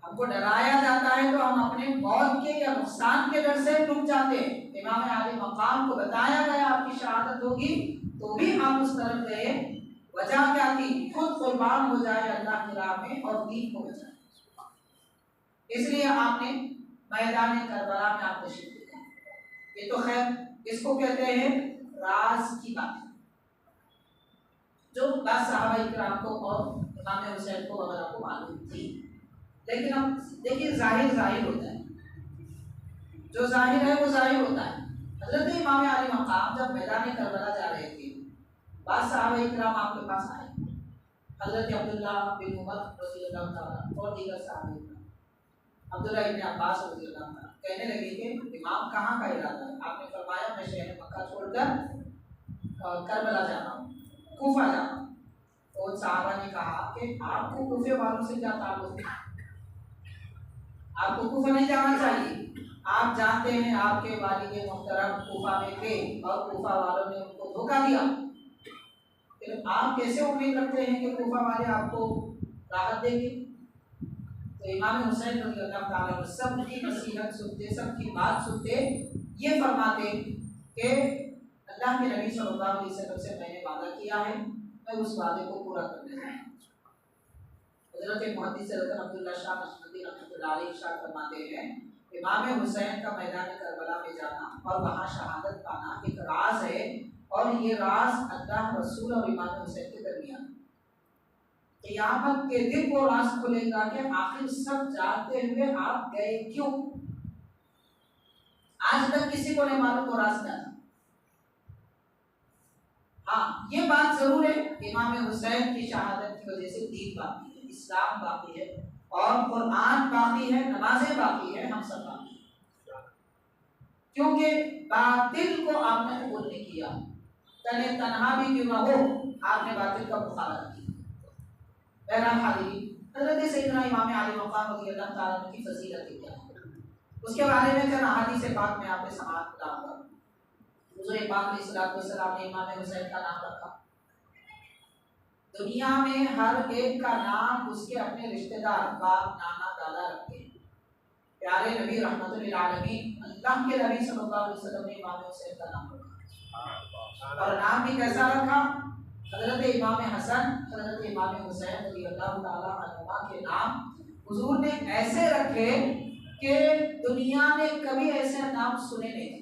हमको डराया जाता है तो हम अपने मौत के या नुकसान के डर से डूब जाते हैं। इमाम आली मकाम को बताया गया आपकी शहादत होगी, तो भी आप उस तरफ गए। वजह क्या थी? खुद कुर्बान हो जाए अल्लाह की राह में और दीन को बचाए, इसलिए आपने मैदान करबला में आप तशरीफ ले। ये तो खैर इसको कहते हैं राज की बात, जो बात सहाबा इकराम को और इमाम हुसैन को वगैरह को मालूम थी। लेकिन अब देखिए जाहिर होता है, जो जाहिर है वो जाहिर होता है। हजरत इमाम अली मकाम जब मैदान करबला जा रहे थे, बाद सहाबा इकराम आपके पास आए, हजरत अब्दुल्ला बिन उमर रज़ियल्लाहु ताला और दीगर सहाबा इकराम, अब्दुल्ला इब्न अब्बास रज़ियल्लाहु ताला, कहने लगे कि इमाम कहाँ का इरादा है? आपने फरमाया मैं शहर मक्का छोड़कर करबला जा रहा हूँ, कूफा जा रहा हूँ। तो सहाबा ने कहा कि आपको कूफे वालों से क्या ताल्लुक है? आपको कूफा नहीं जाना चाहिए। आप जानते हैं आपके वालिद मोहतरम कूफा में थे और कूफा वालों ने उनको धोखा दिया, फिर आप कैसे उम्मीद रखते हैं कि कूफा वाले आपको राहत देंगे? तो इमाम हुसैन रज़ियल्लाहु ताला अन्हु सबकी नसीहत सुनते, सबकी बात सुनते, ये फरमाते कि अल्लाह के नबी सल्लल्लाहु अलैहि वसल्लम से मैंने वादा किया है, मैं उस वादे को पूरा करने जा रहा हूँ। हज़रत मुहद्दिस अब्दुल्लाह शाह नक़शबंदी रहमतुल्लाह अलैहि इरशाद फरमाते हैं, इमाम हुसैन का मैदान करबला में जाना और वहाँ शहादत पाना एक राज है, और ये राज अल्लाह रसूल और इमाम हुसैन के दरमियान। क़यामत के दिन वो राज खुलेगा कि आखिर सब जानते हुए आप गए क्यों? आज तक किसी को नहीं मालूम वो राज क्या था। हाँ, ये बात जरूर है, इमाम हुसैन की शहादत की वजह से दीन बाकी है, इस्लाम बाकी है, और कुरान बाकी है, नमाजें बाकी है, हम सब बाकी है। क्योंकि बातिल को आपने कबूल नहीं किया, तने तनहा भी क्यों ना हो, आपने बातिल का मुखालफा किया। बहरहाल हाज़िरीन, हज़रत सैयदना इमाम अली मक़ाम रज़ियल्लाहु ताला अन्हु की फज़ीलत क्या है, उसके बारे में चंद अहादीस पाक में आपके समाअत कराऊंगा। हुज़ूर पाक अलैहिस्सलाम ने इमाम हुसैन का नाम रखा। दुनिया में हर एक का नाम उसके अपने रिश्तेदार, बाप, नाना, दादा रखते हैं। प्यारे नबी रहमतुल लिल आलमीन अल्लाह के नबी सल्लल्लाहु अलैहि वसल्लम ने इमाम हुसैन का नाम रखा, और नाम भी कैसा रखा? हज़रत इमाम हसन, हज़रत इमाम हुसैन रज़ियल्लाहु ताला अन्हुमा के नाम हुजूर ने ऐसे रखे कि दुनिया ने कभी ऐसे नाम सुने नहीं थे,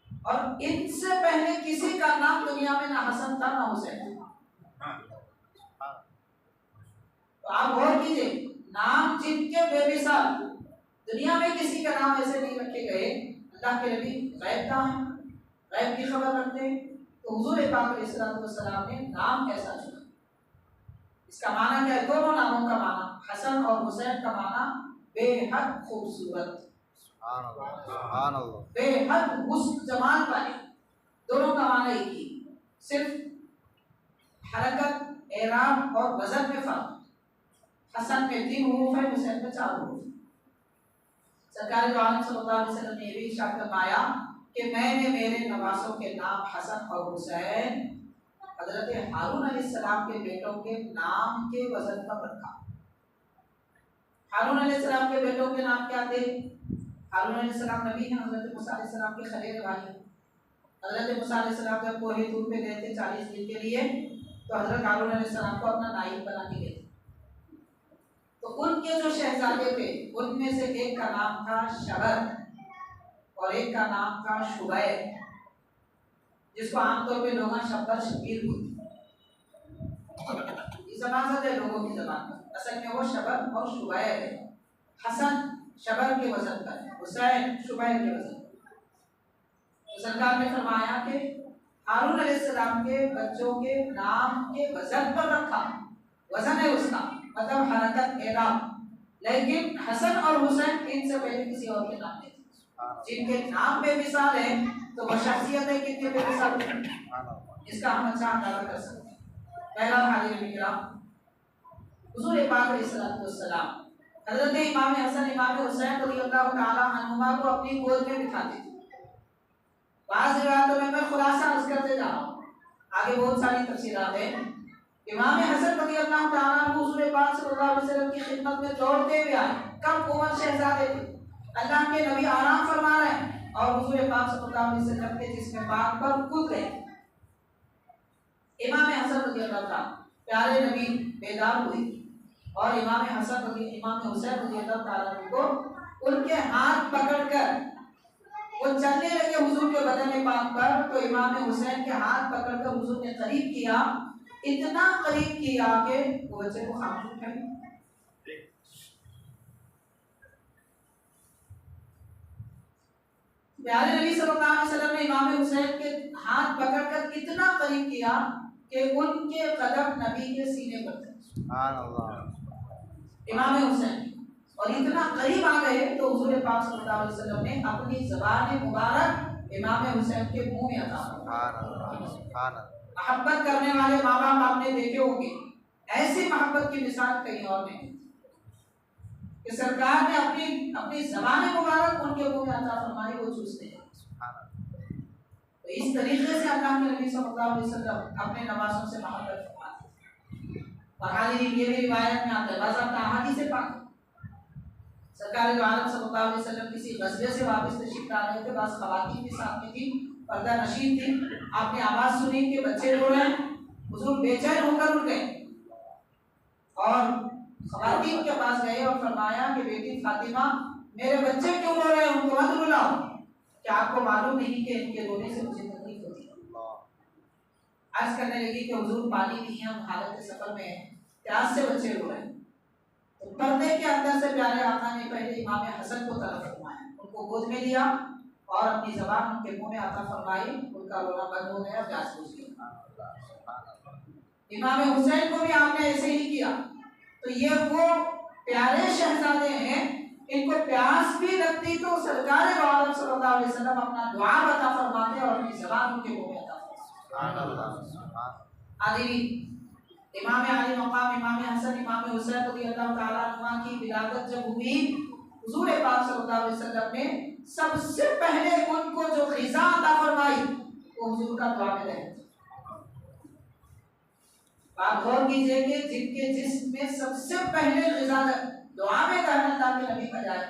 और इनसे पहले किसी का नाम दुनिया में ना हसन था ना हुसैन था। तो आप गौर कीजिए, नाम जिनके बेमिसाल, दुनिया में किसी का नाम ऐसे नहीं रखे गए। अल्लाह के नबी गैब का है, गैब की खबर रखते हैं, तो हुजूर पाक अलैहिस्सलाम ने नाम कैसा चुना? इसका माना क्या है? दोनों नामों का माना, हसन और हुसैन का माना बेहद खूबसूरत, बेहद हुस्न जमाल वाले, दोनों का माना एक ही, सिर्फ हरकत, एराब और वजन में फर्क। हसन में 3 हुरूफ है, हुसैन में 4 हुरूफ। सरकार दो आलम सल्लल्लाहु अलैहि वसल्लम ने ये भी इरशाद फरमाया कि मैंने मेरे नवासों के नाम हसन और हुसैन हजरत हारून अलैहिस्सलाम के बेटों के नाम के वजन पर रखा। हारून अलैहिस्सलाम के बेटों के नाम क्या थे? हारून अलैहिस्सलाम नबी हैं, हजरत मूसा अलैहिस्सलाम के खलील भाई हैं। हजरत मूसा अलैहिस्सलाम जब कोहे तूर पे गए थे 40 दिन के लिए, तो हजरत हारून अलैहिस्सलाम को अपना नायब बना के गए थे। तो उनके जो शहजादे थे उनमें से एक का नाम था शबर और एक का नाम था शुबैर, जिसको आमतौर पे लोग शब्बर शबीर बोलते हैं। ये जबान से लोगों की जबान पर, असल में वो शबर और शुबैर है। हसन शबर के वजन पर, हुसैन शुबैर के वजन पर। तो सरकार ने फरमाया कि हारून अलैहिस्सलाम के बच्चों के नाम के वजन पर रखा, वजन है उसका मतलब हरकत एराब, लेकिन हसन और हुसैन इनसे पहले किसी और के नाम नहीं थे। जिनके नाम पे मिसाल है तो वह शख्सियत है कितने पे मिसाल है, इसका हम अच्छा अंदाजा कर सकते हैं। पहला हाजिर किराम, हुजूर पाक अलैहिस्सलातु वस्सलाम हजरत इमाम हसन इमाम हुसैन रज़ियल्लाहु ताला अन्हुमा को अपनी गोद में बिठाते थे। बाज़ रिवायतों में मैं खुलासा अर्ज करते जा रहा हूँ, आगे बहुत सारी तफसीलात हैं। इमाम हसन रज़ियल्लाहु ताला अन्हु हुजूर पाक सल्लल्लाहु अलैहि वसल्लम की खिदमत में दौड़ते हुए आए। कम उम्र शहजादे थे, अल्लाह के नबी आराम फरमा रहे हैं और हुजूर पाक सल्लल्लाहु अलैहि वसल्लम के जिस्म पाक पर कूद गए। इमाम हसन रज़ियल्लाहु ताला प्यारे नबी बेदार हुए और इमाम हुसैन रज़ियल्लाहु ताला को उनके हाथ पकड़कर वो चलने लगे हुजूर के बदन पाक पर। तो इमाम हुसैन के हाथ पकड़कर हुजूर ने करीब किया, इतना करीब किया कि वो बच्चे को खामोश कर दिया। प्यारे नबी सल्लल्लाहु अलैहि वसल्लम ने इमाम हुसैन के हाथ पकड़कर इतना करीब किया कि उनके कदम नबी के सीने पर थे। सुभान अल्लाह। इमाम हुसैन और इतना करीब आ गए तो हुजूर पाक सल्लल्लाहु अलैहि वसल्लम ने अपनी ज़बान मुबारक इमाम हुसैन के मुंह में अता फरमाई। मोहब्बत करने वाले माँ बाप आपने देखे होंगे, ऐसी मोहब्बत की मिसाल कहीं और नहीं कि सरकार ने अपनी ज़बान मुबारक उनके मुंह में अता फरमाई, वो चूसते हैं। तो इस तरीके से अल्लाह के नबी सल्लल्लाहु अलैहि वसल्लम अपने नवासों से मोहब्बत फरमाते हैं। और हाजिर ये भी रिवायत में आता है, बाज़ाब्ता अहादीस पाक सरकार दो आलम सल्लल्लाहु अलैहि वसल्लम किसी गज़वे से वापस तशरीफ ला रहे थे, बस ख़वातीन भी साथ में थी, पर्दा नशीन थी। आपने आवाज़ सुनी कि बच्चे रो रहे हैं, हुजूर बेचैन होकर उठ गए और ख़वातीन के पास गए और फरमाया कि बेटी फातिमा मेरे बच्चे क्यों रो रहे हैं, उनको मत रुलाओ, क्या आपको मालूम नहीं कि इनके रोने से मुझे तकलीफ होती है। अर्ज करने लगी कि हुजूर पानी नहीं है, हम हालत सफर में हैं, प्यास से बच्चे रो रहे हैं। तो पर्दे के अंदर से प्यारे आका ने पहले इमाम हसन को तलब फरमाया, उनको गोद में लिया और अपनी ज़बान उनके मुंह में अता फरमाई, उनका रोना बंद हो गया, प्यास बुझ गई। इमाम हुसैन को भी आपने ऐसे ही किया। तो ये वो प्यारे शहजादे हैं, इनको प्यास भी लगती तो सरकार दो आलम सल्लल्लाहु अलैहि वसल्लम अपना दुआ अता फरमाते और अपनी ज़बान उनके मुंह में अता फरमाते। इमाम अली मकाम इमाम हसन इमाम हुसैन रज़ियल्लाहु ताला अन्हुमा की विलादत जब हुई, हुजूर पाक सल्लल्लाहु अलैहि वसल्लम ने सबसे पहले उनको जो ग़िज़ा अता फरमाई वो हुजूर का दुआ में रहे। आप गौर कीजिए कि जिनके जिस्म में सबसे पहले ग़िज़ा दुआ में रहना अल्लाह के नबी का जाए,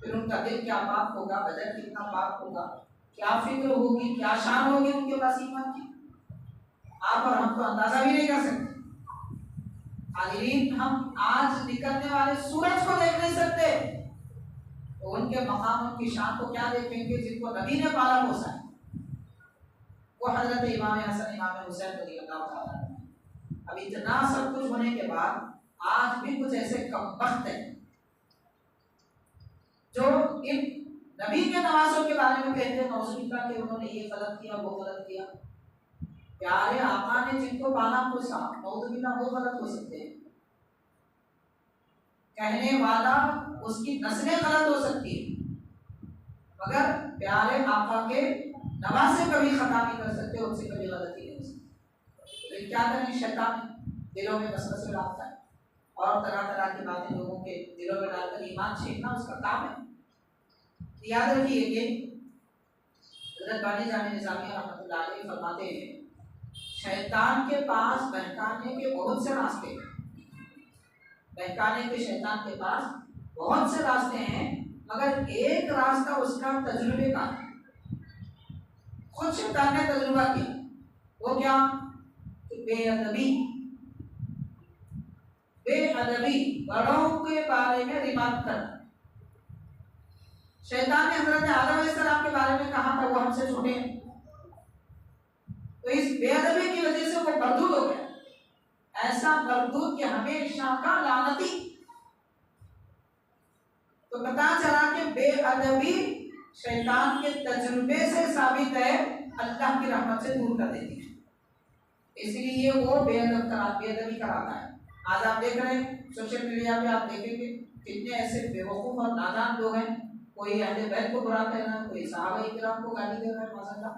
फिर उनका दिल क्या पाक होगा, बदन कितना पाक होगा, क्या फिक्र होगी, क्या शान होगी उनके पास ईमान की, आप और हम तो अंदाजा भी नहीं कर सकते। हाज़रीन, हम आज निकलने वाले सूरज को देख नहीं सकते, तो उनके मकाम उनकी शान को क्या देखेंगे जिनको नबी ने पाला पोसा है। वो हजरत इमाम हसन इमाम हुसैन रज़ियल्लाहु ताला। अब इतना सब कुछ होने के बाद आज भी कुछ ऐसे कमबख्त हैं जो इन नबी के नवासों के बारे में कहते हैं नौजुबिल्लाह कि उन्होंने ये गलत किया, वो गलत किया। प्यारे आका ने जिनको पाला पोसा, नौजुबिल्लाह वो गलत हो सकते हैं, कहने वाला उसकी नस्लें गलत हो सकती है, मगर प्यारे आका के नवासे कभी खता नहीं कर सकते, उनसे कभी गलती नहीं हो सकती। तो क्या करें, शैतान दिलों में वसवसे डालता है और तरह तरह की बातें लोगों के दिलों में डालकर ईमान छीनना उसका काम है। याद रखिए कि हज़रत बानी जाने निज़ामी रहमतुल्लाह अलैह फरमाते हैं, शैतान के पास बहकाने के बहुत से रास्ते हैं, बहकाने के शैतान के पास बहुत से रास्ते हैं, मगर एक रास्ता उसका तजुर्बे का है। खुद शैतान ने तजुर्बा किया, वो क्या कि बेअदबी, बेअदबी, बड़ों के बारे में रिमार्क करना। शैतान ने हजरत आदम अलैहिस्सलाम के बारे में कहा था वो हमसे छोटे हैं, तो इस बेअदबी की वजह से वो मरदूद हो गया, ऐसा मरदूद कि हमेशा का लानती। तो पता चला कि बेअदबी शैतान के तजुर्बे से साबित है, अल्लाह की रहमत से दूर कर देती है, इसलिए वो बेअदबी कराता है। आज आप देख रहे हैं सोशल मीडिया पे, आप देखेंगे कितने ऐसे बेवकूफ और नादान लोग हैं, कोई अहले बैत को बुरा कहना, कोई सहाबा इकराम को गाली दे रहा है, माशाअल्लाह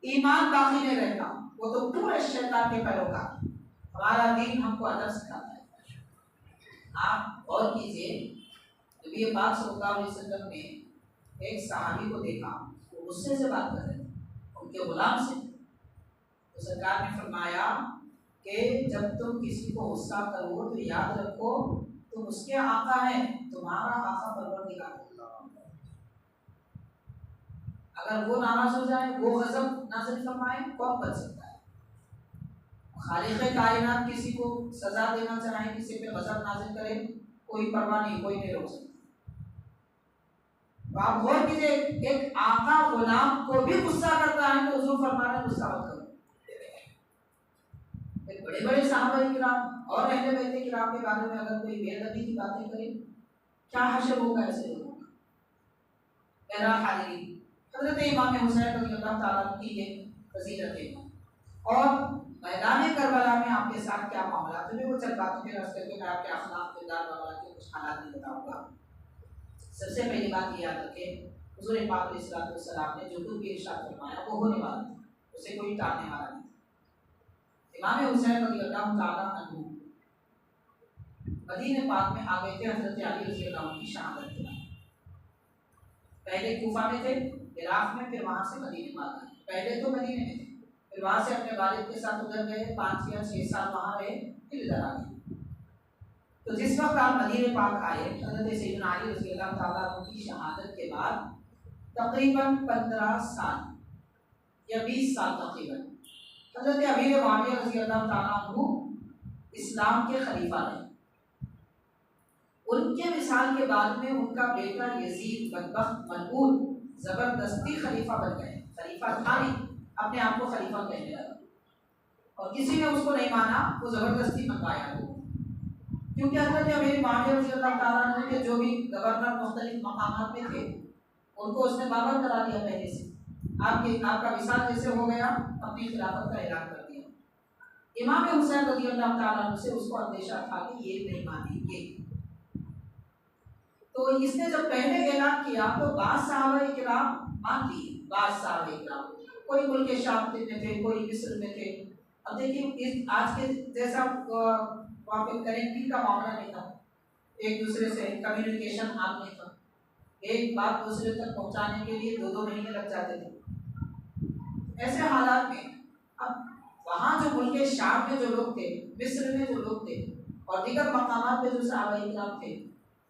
ईमान बाकी नहीं रहता, वो तो पूरे शैतान के पैरोकार। हमारा दीन हमको अदब सिखाता है। आप गौर कीजिए, नबी पाक सल्लल्लाहु अलैहि वसल्लम ने एक सहाबी को देखा, वो गुस्से से बात कर रहे थे उनके गुलाम से, तो सरकार ने फरमाया कि जब तुम किसी को गुस्सा करो तो याद रखो तुम उसके आका हैं, तुम्हारा आका परवरदिगार। अगर वो नाराज हो जाए, वो गजब नाज़िल फरमाए, कौन बच सकता है? खालिक़े कायनात किसी को सजा देना चाहे, किसी पे गजब नाज़िल करे, कोई परवाह नहीं, कोई नहीं रोक सकता। तो आप गौर कीजिए, एक आका गुलाम को भी गुस्सा करता है तो हुजूर फरमा रहे हैं गुस्सा मत करो। बड़े बड़े सहाबा किराम और अहले बैत किराम के बारे में अगर कोई बेअदबी की बातें करे, क्या हशर होगा ऐसे लोगों का। मेरा हाजिरी हज़रत इमाम हुसैन रज़ियल्लाहु ताला अन्हु की ये फजीलत है। और मैदान करबला में आपके साथ क्या मामला थे वो चल बातों के रास्ते में मैं आपके अखलाक किरदार वगैरह के कुछ हालात भी बताऊंगा। सबसे पहली बात ये याद रखें, हुजूर पाक अलैहिस्सलातु वस्सलाम ने जो कुछ भी इरशाद फरमाया वो होने वाला था, उसे कोई टालने वाला नहीं। इमाम हुसैन रज़ियल्लाहु ताला अन्हु मदीने पाक में आ गए थे हज़रत अली रज़ियल्लाहु अन्हु की शहादत के बाद। पहले कूफा में थे, इराक में, फिर वहां से मदीने में आ गए। पहले तो मदीने में थे, फिर वहां से अपने वालिद के साथ उधर गए, 5 या 6 साल वहां रहे, फिर इधर आ गए। तो जिस वक्त आप मदीने पाक आए, हज़रत सैयदना अली रज़ियल्लाहु ताला अन्हु की शहादत के बाद तकरीबन 15 साल या 20 साल तकरीबन हज़रत अमीर मुआविया रज़ियल्लाहु ताला अन्हु इस्लाम के खलीफा रहे। उनके विसाल के बाद में उनका बेटा यजीद बदबख्त मलऊन जबरदस्ती खलीफा बन गए। खलीफा था नहीं, अपने आप को खलीफा कहने लगा, और किसी ने उसको नहीं माना, वो जबरदस्ती मनवाया वो। क्योंकि हज़रत अमीर मुआविया रज़ियल्लाहु ताला अन्हु के जो भी गवर्नर मुख्तलिफ मकामात में थे, उनको उसने बाबर करा दिया पहले से। आपका विसाल जैसे हो गया, अपनी खिलाफत का ऐलान कर दिया। इमाम हुसैन रज़ियल्लाहु ताला अन्हु से उसको अंदेशा था कि ये नहीं मानेंगे। तो इसने जब पहले ऐलान किया तो बाद सहाबा इकराम मान लिए। बाद सहाबा इकराम कोई मुल्क शाम में थे, कोई मिस्र में थे। अब देखिए इस आज के जैसा वहाँ पे कनेक्टिंग का मामला नहीं था, एक दूसरे से कम्युनिकेशन आम नहीं था, एक बात दूसरे तक पहुँचाने के लिए 2-2 महीने लग जाते थे। ऐसे हालात में अब वहाँ जो मुल्क शाम में जो लोग थे, मिस्र में जो लोग थे, और दीगर मकामात पे जो सहाबा इकराम थे,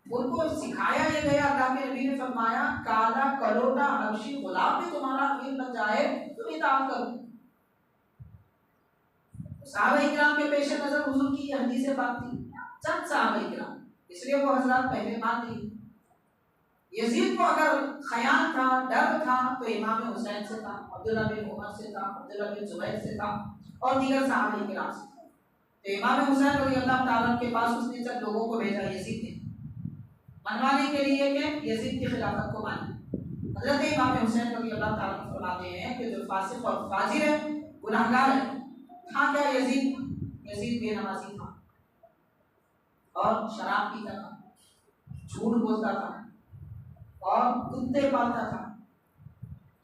उनको सिखाया ये गया। अल्लाह के नबी ने फरमाया काला कलोटा हबशी गुलाम भी तुम्हारा अमीर बन जाए तुम इताअत करो। सहाबा इकराम के पेश नजर हुजूर की ये हदीस बात थी, चंद सहाबा इकराम, इसलिए वो हजरत पहले मान ली। यजीद को अगर ख्याल था, डर था, तो इमाम हुसैन से था, अब्दुल्ला बिन उमर से था, अब्दुल्ला बिन जुबैर से था, और दीगर सहाबा इकराम से था। तो इमाम हुसैन रज़ियल्लाहु ताला के पास उसने जब लोगों को भेजा यजीद ने मनवाने के लिए कि यजीद की खिलाफत को माने। हज़रत इमाम हुसैन रज़ियल्लाहु ताला फरमाते हैं कि जो फासिक और फाजिर है, गुनाहगार है, था क्या यजीद? यजीद बेनमाजी था और शराब पीता था, झूठ बोलता था और कुत्ते पालता था।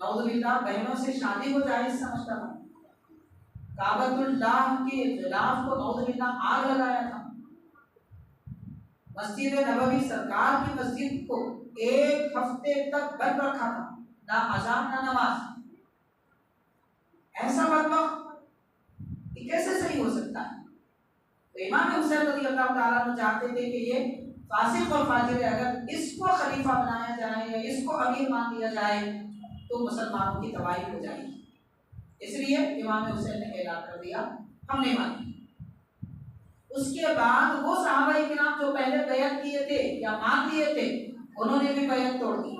नौज़ुबिल्लाह बहनों से शादी को जायज़ समझता था। काबतुल्लाह के खिलाफ को नौज़ुबिल्लाह आग लगाया था। मस्जिद नबवी सरकार की मस्जिद को 1 हफ्ते तक बंद रखा था, ना अजान ना नमाज। ऐसा बदबख्त कैसे सही हो सकता है? तो इमाम हुसैन रज़ियल्लाहु ताला अन्हु चाहते थे कि ये फासिक और फाजिर है, अगर इसको खलीफा बनाया जाए या इसको अमीर मान लिया जाए तो मुसलमानों की तबाही हो जाएगी। इसलिए इमाम हुसैन ने ऐलान कर दिया हम नहीं मानेंगे। उसके बाद वो सहाबाए किराम जो पहले बैत किए थे या मान लिए थे, उन्होंने भी बैत तोड़ दी।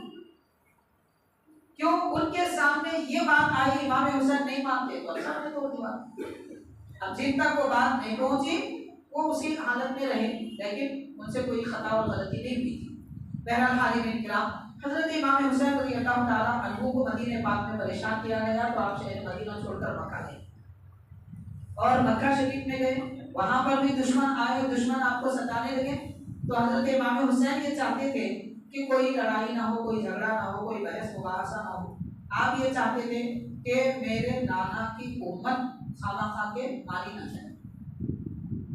क्यों? उनके सामने ये बात आई, इमाम हुसैन नहीं मानते तो सामने तोड़ दी बात। अब जिन तक वो बात नहीं पहुंची वो उसी हालत में रहे, लेकिन उनसे कोई खता और गलती नहीं हुई थी। बहरहाल हालिम किराम, हजरत इमाम हुसैन रज़ियल्लाहु ताला अन्हु को मदीने पाक में परेशान किया गया तो आप शहर मदीना छोड़कर मक्का गए और मक्का शरीफ में गए। वहां पर भी दुश्मन आए, दुश्मन आपको सताने लगे। तो हजरत इमाम हुसैन ये चाहते थे कि कोई लड़ाई ना हो, कोई झगड़ा ना हो, कोई बहस मुबाहसा ना हो। आप ये चाहते थे कि मेरे नाना की उम्मत खाना खा के मारी ना जाए।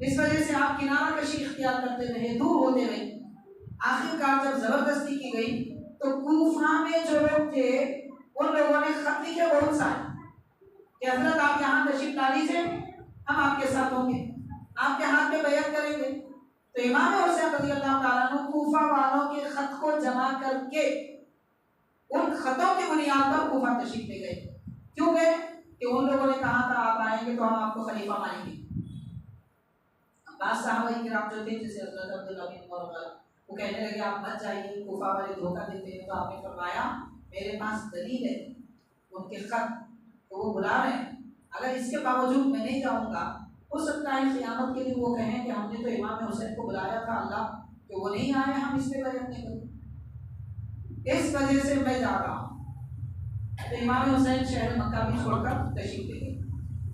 इस वजह से आप किनारा कशी इख्तियार करते रहे, दूर होते रहे। आखिरकार जब जबरदस्ती की गई तो कूफा में जो लोग थे उन लोगों ने खत लिखे बहुत सारे कि हजरत आप यहाँ तशरीफ ला लीजिए, हम आपके साथ होंगे, आपके हाथ में बैत करेंगे। तो इमाम हुसैन रज़ियल्लाहु ताला अन्हु कूफा वालों के खत को जमा करके उन खतों की बुनियाद पर कूफा तशरीफ ले गए। क्यों गए? कि उन लोगों ने कहा था आप आएंगे तो हम आपको खलीफा मानेंगे। अब्बास साहब किराम जो थे, जैसे हजरत अब्दुल्लाह बिन उमर, वो कहने लगे आप मत जाइए, कूफा वाले धोखा देते हैं। तो आपने फरमाया मेरे पास दलील है, उनके खत तो वो बुला रहे हैं, अगर इसके बावजूद मैं नहीं जाऊंगा हो सकता है क़यामत के दिन वो कहें कि हमने तो इमाम हुसैन को बुलाया था अल्लाह, तो वो नहीं आए, हम इस पे बैत नहीं करें, इस वजह से मैं जा रहा हूँ। तो इमाम हुसैन शहर मक्का भी छोड़कर तशरीफ ले गए।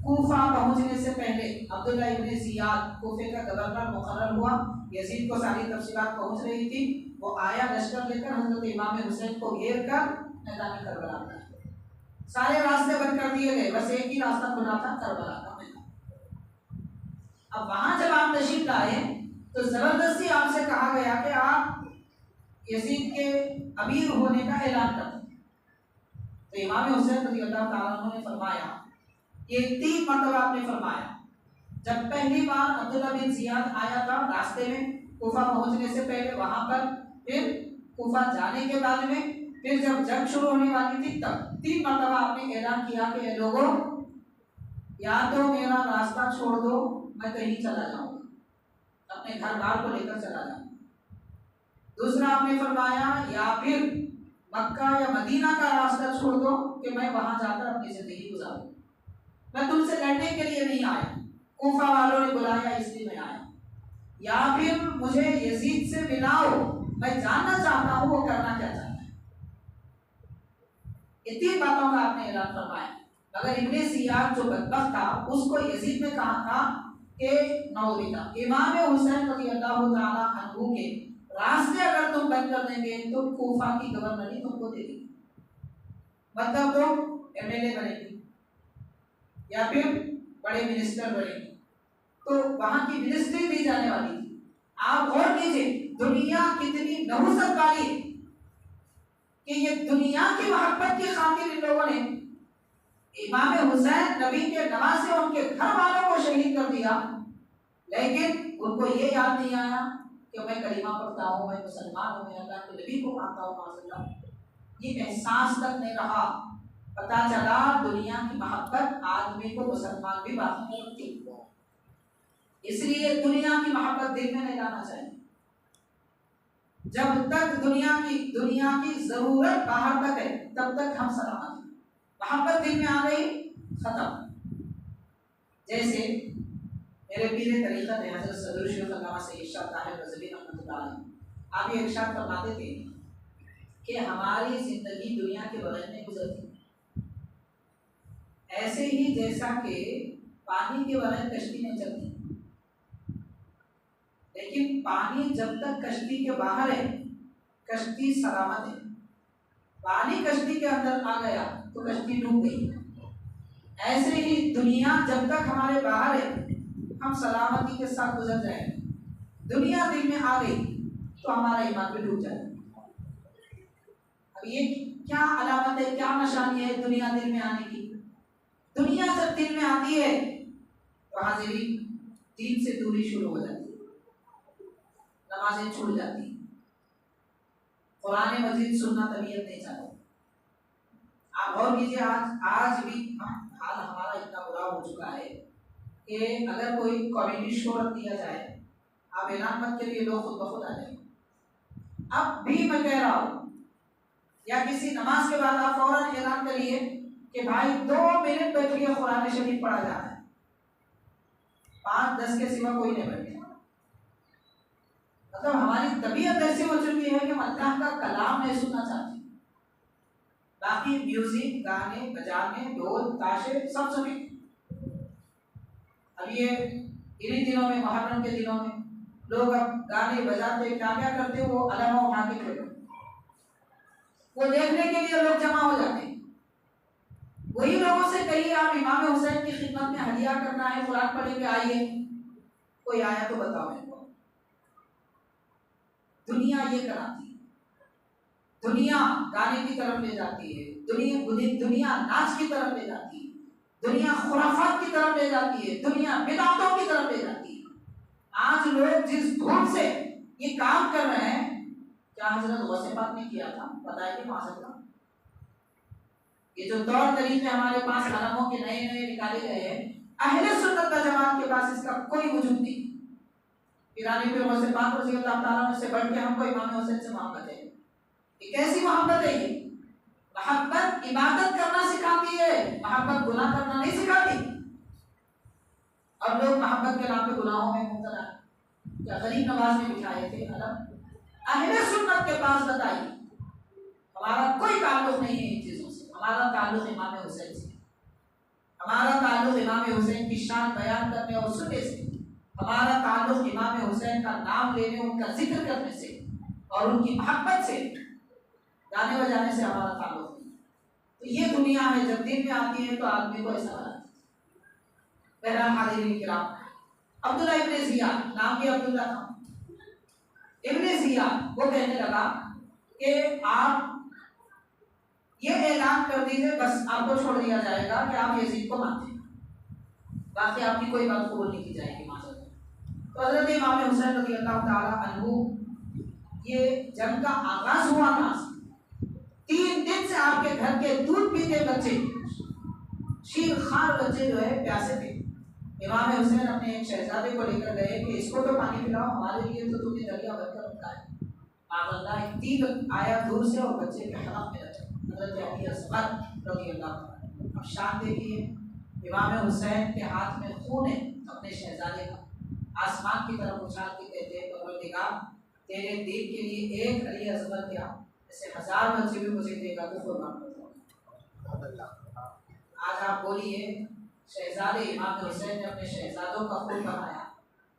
कूफा पहुंचने से पहले अब्दुल्लाह इब्न ज़ियाद कूफे का गवर्नर मुकर्रर हुआ। यजीद को सारी तफसीलात पहुंच रही थी, वो आया लश्कर लेकर हजरत इमाम हुसैन को घेर कर मैदान करबला में। सारे रास्ते बंद कर दिए गए, बस एक ही रास्ता खुला था, करबला का मैदान। अब वहां जब आप तशरीफ लाए तो जबरदस्ती आपसे कहा गया कि आप यजीद के अमीर होने का ऐलान कर दें। तो इमाम हुसैन रज़ियल्लाहु ताला अन्हु ने फरमाया, ये 3 मरतबा आपने फरमाया। जब पहली बार अब्दुल्लाह बिन ज़ियाद आया था रास्ते में, कूफा पहुंचने से पहले वहां पर, फिर कूफा जाने के बाद में, फिर जब जंग शुरू होने वाली थी तब 3 मरतबा आपने ऐलान किया कि लोगों या तो मेरा रास्ता छोड़ दो, मैं कहीं चला जाऊंगा, अपने घर बार को लेकर चला जाऊंगा। दूसरा आपने फरमाया या फिर मक्का या मदीना का रास्ता छोड़ दो कि मैं वहां जाकर अपनी जिंदगी गुजारूं, मैं तुमसे लड़ने के लिए नहीं आया, कूफा वालों ने बुलाया इसलिए मैं आया। या फिर मुझे यजीद से मिलाओ, मैं जानना चाहता हूं वो करना क्या चाहता है। ये 3 बातों का आपने ऐलान फरमाया। मगर इब्ने ज़ियाद जो बदबख्त था उसको यजीद ने कहा था कि नौबिता इमाम हुसैन रज़ियल्लाहु ताला अन्हु के रास्ते अगर तुम बंद कर देंगे तो कूफा की गवर्नरी तुमको दे देगी, मतलब तुम एमएलए बनेगी या फिर बड़े मिनिस्टर बनेगी, तो वहां की मिनिस्ट्री दी जाने वाली थी। आप गौर कीजिए दुनिया कितनी नहुसत वाली है कि ये दुनिया की मोहब्बत की खातिर इन लोगों ने इमाम हुसैन नबी के नवासे उनके घर वालों को शहीद कर दिया, लेकिन उनको ये याद नहीं आया कि मैं कलीमा पढ़ता हूँ, मैं मुसलमान हूँ, मैं अल्लाह के नबी को मानता हूँ माशाअल्लाह। ये एहसास तक नहीं रहा। पता चला दुनिया की मोहब्बत आदमी को मुसलमान भी बाकी करती, इसलिए दुनिया की मोहब्बत दिल में नहीं लाना चाहिए। जब तक दुनिया की जरूरत बाहर तक है तब तक हम सलामत हैं। मोहब्बत दिल में आ गई खत्म। जैसे मेरे पीर तरीक़त है हज़रत सदर शेख अल्लामा सैयद शाह ताहिर रज़वी रहमतुल्लाह अलैह, आप ये इरशाद फरमाते थे कि हमारी जिंदगी दुनिया के बगैर में गुजरती, ऐसे ही जैसा कि पानी के बगैर कश्ती नहीं चलती, लेकिन पानी जब तक कश्ती के बाहर है कश्ती सलामत है, पानी कश्ती के अंदर आ गया तो कश्ती डूब गई। ऐसे ही दुनिया जब तक हमारे बाहर है हम सलामती के साथ गुजर जाएंगे, दुनिया दिल में आ गई तो हमारा ईमान भी डूब जाएगा। अब ये क्या अलामत है, क्या निशानी है दुनिया दिल में आने की? दुनिया जब दिल में आती है तो हाजिरी दीन से दूरी शुरू हो जाती है, नमाजें छूट जाती है, कुरान मजीद सुनना तबीयत नहीं चाहती। आप गौर कीजिए आज भी हाल हमारा इतना बुरा हो चुका है कि अगर कोई कॉमेडी शो रख दिया जाए, आप ऐलान मत करिए, लोग खुद ब खुद आ जाएंगे। अब भी मैं कह रहा हूँ, या किसी नमाज के बाद आप फौरन ऐलान करिए कि भाई 2 मिनट बैठिए, कुरान शरीफ पढ़ा जा रहा है, 5-10 के सिवा कोई नहीं बैठे। मतलब हमारी तबीयत ऐसी हो चुकी है कि हम अल्लाह का कलाम नहीं सुनना चाहते, बाकी म्यूजिक, गाने बजाने, ढोल ताशे सब सुनी। अब ये इन्हीं दिनों में, मुहर्रम के दिनों में लोग अब गाने बजाते, क्या क्या करते, वो अलामा उठा के खेलते, वो देखने के लिए लोग जमा हो जाते हैं। वही लोगों से कहिए आप इमाम हुसैन की खिदमत में हदिया करना है, कुरान पढ़ेंगे, आइए, कोई आया तो बताओ मेरे को। दुनिया ये कराती है, दुनिया गाने की तरफ ले जाती है, दुनिया नाच की तरफ ले जाती है, दुनिया खुराफात की तरफ ले जाती है, दुनिया बिदअतों की तरफ ले जाती है। आज लोग जिस धूम से ये काम कर रहे हैं, क्या हजरत गौसे पाक ने किया था, बताइए माशअल्लाह। ये जो तौर तरीके हमारे पास अलमों के नए नए निकाले गए हैं, अहले सुन्नत व जमात के पास इसका कोई वजूद नहीं। ईरानी पे गौसे पाक रज़ी अल्लाह ताला से बढ़ के हमको इमाम हुसैन से मोहब्बत है। ये कैसी मोहब्बत है? ये मोहब्बत इबादत करना सिखाती है, मोहब्बत गुनाह करना नहीं सिखाती। अब लोग मोहब्बत के नाम पे गुनाहों में मुब्तला है। क्या गरीब नवाज में बिठाए थे अलम? अहले सुन्नत के पास बताइए, हमारा कोई ताल्लुक नहीं है इन चीजों से, हमारा ताल्लुक इमाम हुसैन से, हमारा ताल्लुक इमाम हुसैन की शान बयान करने और सुनने से, हमारा ताल्लुक इमाम हुसैन का नाम लेने, उनका जिक्र करने से और उनकी मोहब्बत से, गाने बजाने से हमारा ताल्लुक नहीं। तो ये दुनिया है, जब दिन में आती है तो आदमी को ऐसा लगता है। बहरहाल हाज़िरीन किराम, अब्दुल्ला इब्ने ज़ियाद, नाम भी अब्दुल्ला था, इब्ने ज़ियाद वो कहने लगा कि आप ये ऐलान कर दीजिए, बस आपको छोड़ दिया जाएगा कि आप यजीद को मानते हैं, बाकी आपकी कोई बात कबूल नहीं की जाएगी माशअल्लाह। तो हज़रत इमाम हुसैन रज़ी अल्लाह ताला अन्हु, ये जंग का आगाज हुआ था, 3 दिन से आपके घर के दूध पीते बच्चे, शीर खार बच्चे जो है प्यासे थे। इमाम हुसैन अपने एक शहजादे को लेकर गए कि इसको तो पानी पिलाओ, हमारे लिए तो तुमने दरिया बनकर रखा है। अल्लाह एक तीर आया दूर से और बच्चे के हलक में रखा। हज़रत अली असगर रज़ी अल्लाह ताला, अब शान देखिए, इमाम हुसैन के हाथ में खून है अपने शहजादे का, आसमान की तरफ उछाल के कहते हैं, परवरदिगार तेरे दीन के लिए एक अली असगर क्या, ऐसे 1000 बच्चे भी मुझे देगा तो कुर्बान कर दूंगा। आज आप बोलिए, शहजादे इमाम हुसैन ने अपने शहजादों का खून बहाया,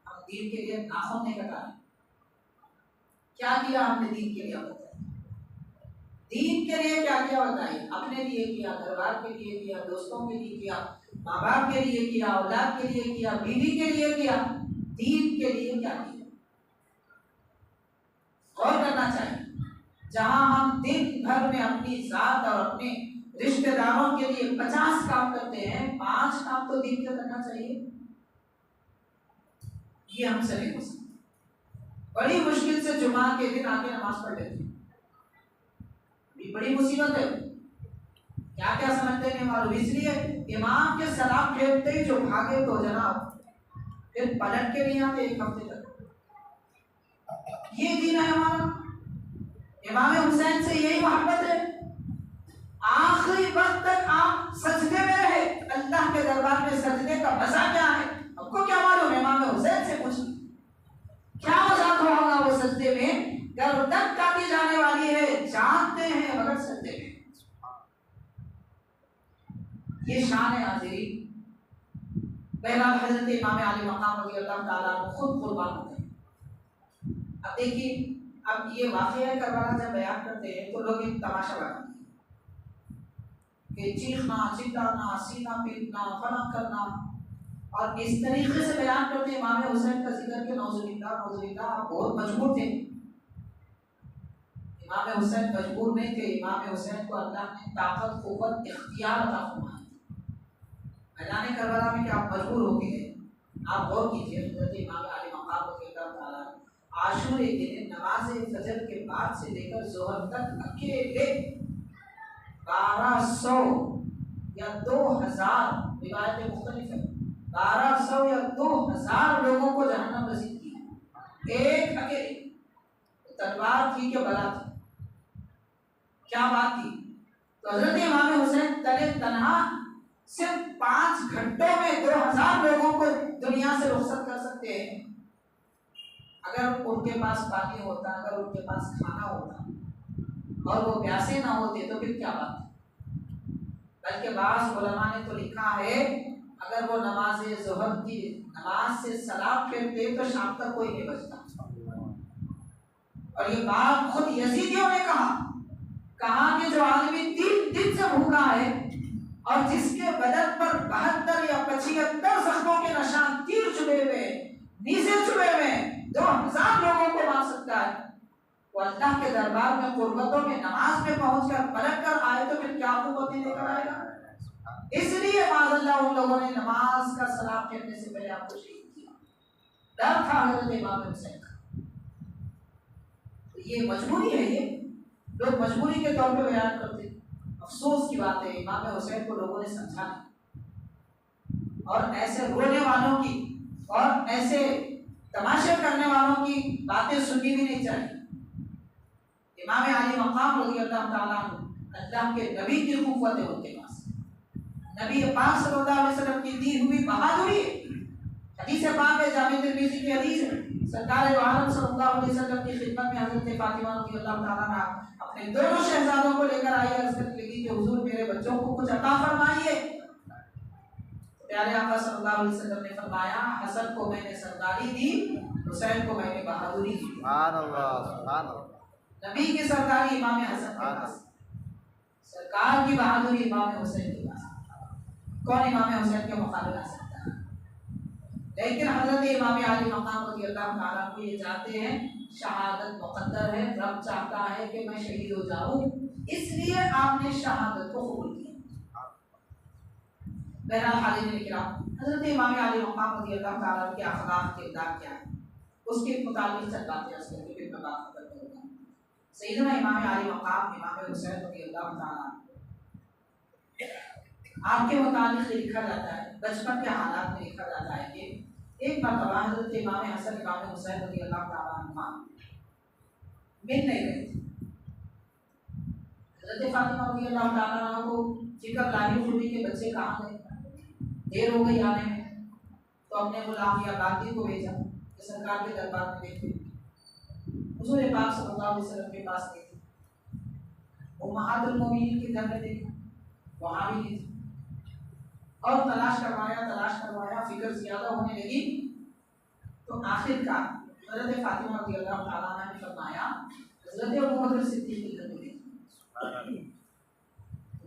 हम दीन के लिए नाखून नहीं कटाए। क्या किया हमने दीन के लिए बताइए? दीन के लिए क्या किया बताइए? अपने लिए किया, दरबार के लिए किया, दोस्तों के लिए किया, माँ बाप के लिए किया, औलाद के लिए किया, बीवी के लिए किया, दीन के लिए क्या किया? गौर करना चाहिए। जहां हम दिन भर में अपनी जात और अपने रिश्तेदारों के लिए 50 काम करते हैं, 5 काम तो दीन के करना चाहिए। ये हमसे नहीं हो सकता। बड़ी मुश्किल से जुमा के दिन आके नमाज पढ़ लेते हैं, ये बड़ी मुसीबत है। क्या क्या समझते हैं मालूम, इसलिए इमाम के सलाम फेंकते ही जो भागे तो जनाब फिर पलट के नहीं आते 1 हफ्ते तक। ये दीन है हमारा। इमाम हुसैन से यही मोहब्बत है। आखिरी वक्त तक आप सजदे में रहे, अल्लाह के दरबार में सजदे का मजा क्या है हमको क्या मालूम? इमाम हुसैन से पूछिए क्या मजाक होगा वो सजदे में, गर्दन काटी जाने वाली है, जानते हैं मगर सजदे में। ये शान है हाज़िरीन। बहरहाल हज़रत इमाम अली मक़ाम रज़ी अल्लाह ताला अन्हु खुद कुर्बान होते हैं। अब देखिए, अब ये वाक़या करबला जब बयान करते हैं तो लोग एक तमाशा बनाते हैं कि चीखना, चिल्लाना, सीना पीटना, फना करना, और इस तरीके से बयान करते हैं इमाम हुसैन का जिक्र के नौजुबिल्लाह आप बहुत मजबूर थे। इमाम हुसैन मजबूर नहीं थे, इमाम हुसैन को अल्लाह ने ताकत, क़ुव्वत, इख्तियार अता फरमाया। मैदान करबला में क्या आप मजबूर हो गए? आप गौर कीजिए, हज़रत इमाम अली मक़ाम रज़ियल्लाहु ताला आशूरे के दिन नमाज फजर के बाद से लेकर ज़ोहर तक अकेले 1200 या 2000 रिवायतें मुख्तलिफ है, 1200 या 2000 लोगों को जहन्नम नसीब किया, एक अकेले। तलवार थी कि बला थी, क्या बात थी। तो हजरत इमाम हुसैन तले तन्हा सिर्फ 5 घंटों में 2000 लोगों को दुनिया से रुखसत कर सकते हैं। अगर उनके पास पानी होता, अगर उनके पास खाना होता और वो प्यासे ना होते तो फिर क्या बात। बल्कि बाज़ उलमा ने तो लिखा है अगर वो नमाज ज़ोहर की नमाज से सलाम फेरते तो शाम तक कोई नहीं बचता। और ये बात खुद यजीदियों ने कहा कि जो आदमी 3 दिन से भूखा है और जिसके बदन पर 72 या 75 जख्मों के निशान, तीर चुभे हुए, नीचे चुभे हुए 2000 लोगों को मार सकता है, वो अल्लाह के दरबार में कुर्बतों में नमाज में पहुंचकर पलट कर आए तो फिर क्या कुव्वतें लेकर आएगा। इसलिए माज़अल्लाह उन लोगों ने नमाज का सलाम फेरने से पहले आपको शहीद किया। डर था हज़रत इमाम हुसैन का। तो ये मजबूरी है, ये लोग मजबूरी के तौर पे बयान करते। अफसोस की बात है इमाम हुसैन को लोगों ने समझा नहीं, और ऐसे रोने वालों की और ऐसे तमाशे करने वालों की बातें सुननी भी नहीं चाहिए। इमाम अली मकाम रज़ियल्लाहु ताला अन्हु अल्लाह के नबी की कुव्वत है उनके पास, नबी पाक सल्लल्लाहु अलैहि वसल्लम की दी हुई बहादुरी है। हदीस पाक है, जामे तिरमिज़ी की हदीस है, सरकार दो आलम सल्लल्लाहु अलैहि वसल्लम की खिदमत में हज़रत फातिमा रज़ियल्लाहु ताला अन्हा अपने दोनों शहजादों को लेकर आई, अर्ज़ करने लगी कि हुजूर मेरे बच्चों को कुछ अता फरमाइए। प्यारे आका सल्लल्लाहु अलैहि वसल्लम ने फरमाया हसन को मैंने सरदारी दी, हुसैन को मैंने बहादुरी दी। सुभान अल्लाह, सुभान अल्लाह। नबी की सरदारी इमाम हसन के पास, सरकार की बहादुरी इमाम हुसैन के पास। कौन इमाम हुसैन के मुकाबले आ सकता है। लेकिन हजरत इमाम अली मकाम रज़ियल्लाहु ताला को ये जानते हैं शहादत मुक़द्दर है, रब चाहता है कि मैं शहीद हो जाऊं, इसलिए आपने शहादत को कबूल किया। बहरहाल हालिन किराम, हजरत इमाम अली मकाम रज़ियल्लाहु ताला के अखलाक किरदार क्या है उसके मुताबिक चंद बातें अर्ज़ करके फिर मैं बात करूंगा। सैयदना इमाम अली मकाम इमाम हुसैन रज़ियल्लाहु ताला आपके मुताबिक लिखा जाता है, बचपन के हालात में लिखा जाता है कि एक मरतबा हज़रत इमाम हसन इमाम हुसैन रज़ियल्लाहु ताला अन्हुमा मिल नहीं रहे थे। हज़रत फातिमा रज़ियल्लाहु ताला अन्हा को फिक्र लाही खुदी के बच्चे कहाँ गए, देर हो गई आने में, तो अपने गुलाम या बाती को भेजा कि सरकार के दरबार में देखे। हुज़ूर पाक सल्लल्लाहु अलैहि वसल्लम के पास गए थे, उम्महातुल मोमिनीन के घर में देखा, वहाँ भी नहीं थे, और तलाश करवाया, फिक्र ज्यादा होने लगी। तो आखिरकार हज़रत फातिमा रज़ियल्लाहु ताला अन्हा ने फरमाया हज़रत अबू बकर सिद्दीक़ के घर में देखा।